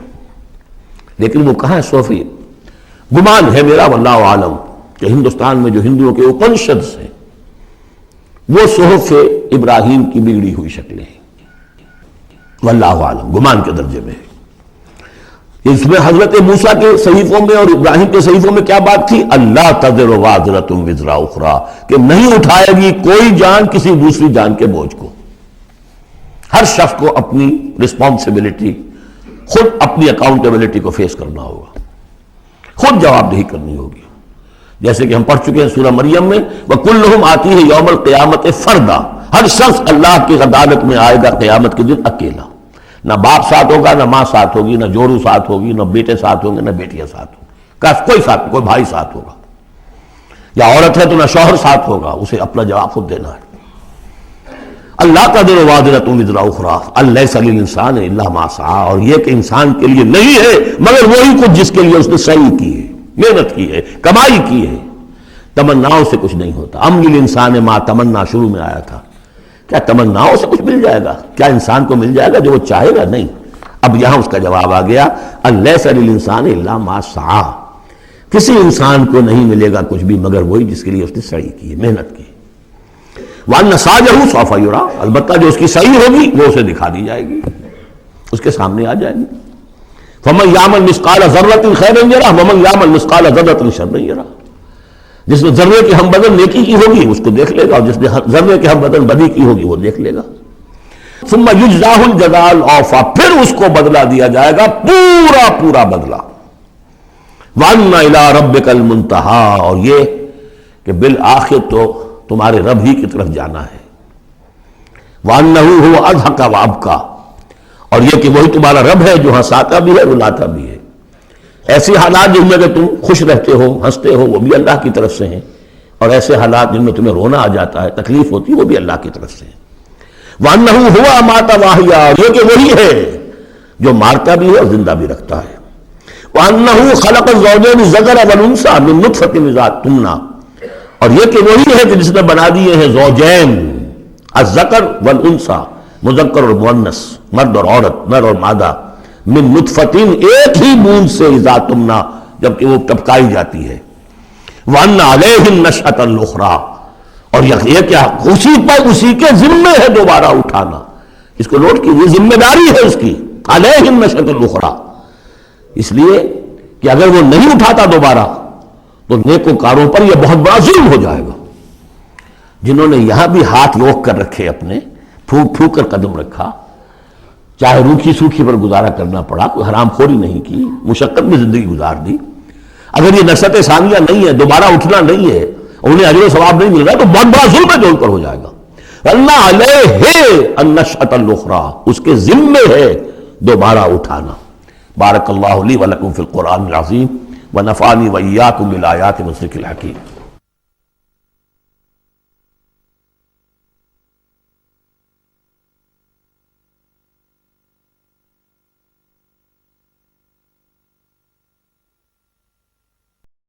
لیکن وہ کہاں ہے صحف. گمان ہے میرا واللہ عالم کہ ہندوستان میں جو ہندوؤں کے اپنشدس ہیں وہ صحف ابراہیم کی بگڑی ہوئی شکلیں ہیں. واللہ عالم، گمان کے درجے میں ہے. اس میں حضرت موسیٰ کے صحیفوں میں اور ابراہیم کے صحیفوں میں کیا بات تھی؟ اللہ تزر وازرۃ وزر اخری، کہ نہیں اٹھائے گی کوئی جان کسی دوسری جان کے بوجھ کو. ہر شخص کو اپنی رسپانسبلٹی، خود اپنی اکاؤنٹیبلٹی کو فیس کرنا ہوگا، خود جواب دہی کرنی ہوگی. جیسے کہ ہم پڑھ چکے ہیں سورہ مریم میں، وَكُلُّهُمْ آتِيهِ يَوْمَ الْقِيَامَةِ فَرْدًا، ہر شخص اللہ کی عدالت میں آئے گا قیامت کے دن اکیلا. نہ باپ ساتھ ہوگا، نہ ماں ساتھ ہوگی، نہ جوڑو ساتھ ہوگی، نہ بیٹے ساتھ ہوں گے، نہ بیٹیاں ساتھ ہوں گی، کوئی ساتھ، کوئی بھائی ساتھ ہوگا. یا عورت ہے تو نہ شوہر ساتھ ہوگا، اسے اپنا جواب خود دینا ہے. اللہ تزر وازرۃ وزر اخری الیس للانسان الا ما سعی، اور یہ کہ انسان کے لیے نہیں ہے مگر وہی کچھ جس کے لیے اس نے سعی کی ہے، محنت کی ہے، کمائی کی ہے. تمناؤں سے کچھ نہیں ہوتا. ام للانسان ما تمنا شروع میں آیا تھا. کیا تمناؤں سے کچھ مل جائے گا؟ کیا انسان کو مل جائے گا جو وہ چاہے گا؟ نہیں. اب یہاں اس کا جواب آ گیا، الیس للانسان الا ما سعی، کسی انسان کو نہیں ملے گا کچھ بھی مگر وہی جس کے لیے اس نے سعی کی ہے، محنت کی. وَأَنَّ سَعْيَهُ سَوْفَ يُرَىٰ، البتہ جو اس کی صحیح ہوگی وہ اسے دکھا دی جائے گی، اس کے سامنے آ جائے گی. فَمَنْ يَعْمَلْ مِثْقَالَ ذَرَّةٍ خَيْرًا يَرَهُ وَمَنْ يَعْمَلْ مِثْقَالَ ذَرَّةٍ شَرًّا يَرَهُ، جس نے ذرے کی ہم بدن نیکی کی ہوگی اس کو دیکھ لے گا، اور جس نے ذرے کی ہم بدن بدی کی ہوگی وہ دیکھ لے گا. ثُمَّ يُجْزَاهُ الْجَزَاءَ الْأَوْفَىٰ، پھر اس کو بدلہ دیا جائے گا پورا پورا بدلہ. وَأَنَّ إِلَىٰ رَبِّكَ الْمُنتَهَىٰ، اور یہ کہ بالآخر تو تمہارے رب ہی کی طرف جانا ہے. وَأَنَّهُ هُوَ أَضْحَكَ وَأَبْكَىٰ، اور یہ کہ وہی تمہارا رب ہے جو ہنساتا بھی ہے رلاتا بھی ہے. ایسے حالات جن میں کہ تم خوش رہتے ہو، ہنستے ہو، وہ بھی اللہ کی طرف سے ہیں، اور ایسے حالات جن میں تمہیں رونا آ جاتا ہے، تکلیف ہوتی ہے، وہ بھی اللہ کی طرف سے ہیں. وَأَنَّهُ هُوَ أَمَاتَ وَأَحْيَا، اور یہ کہ وہی ہے جو مارتا بھی ہے اور زندہ بھی رکھتا ہے. وَأَنَّهُ خَلَقَ الزَّوْجَيْنِ الذَّكَرَ وَالْأُنثَىٰ مِن نُطْفَةٍ إِذَا تُمْنَىٰ، اور یہ کہ وہی ہے کہ جس نے بنا دیے ہیں زوجین، الذکر والانثیٰ، مذکر اور مؤنث، مرد اور عورت، نر اور مادہ، من نطفتن، ایک ہی بوند سے، اذا تمنا، جبکہ وہ ٹپکائی جاتی ہے. وَأَنَّ عَلَيْهِ النَّشْأَةَ الْأُخْرَىٰ، اور یہ کیا اسی پر اسی کے ذمے ہے دوبارہ اٹھانا. اس کو نوٹ کیجیے، ذمہ داری ہے اس کی، عَلَيْهِ النَّشْأَةُ الْأُخْرَىٰ، اس لیے کہ اگر وہ نہیں اٹھاتا دوبارہ تو نیکوکاروں پر یہ بہت بڑا ظلم ہو جائے گا. جنہوں نے یہاں بھی ہاتھ روک کر رکھے، اپنے پھونک پھونک کر قدم رکھا، چاہے روکھی سوکھی پر گزارا کرنا پڑا، کوئی حرام خوری نہیں کی، مشقت میں زندگی گزار دی. اگر یہ نشأت ثانیہ نہیں ہے، دوبارہ اٹھنا نہیں ہے، انہیں اجر و ثواب نہیں مل رہا، تو بہت بڑا ظلم ہے جو ان پر ہو جائے گا. اللہ علیہ النشأۃ الاخری، اس کے ذمے ہے دوبارہ اٹھانا. بارک اللہ لی ولکم فی القرآن العظیم ونفعنی وإیاکم بالآیات والذکر الحکیم.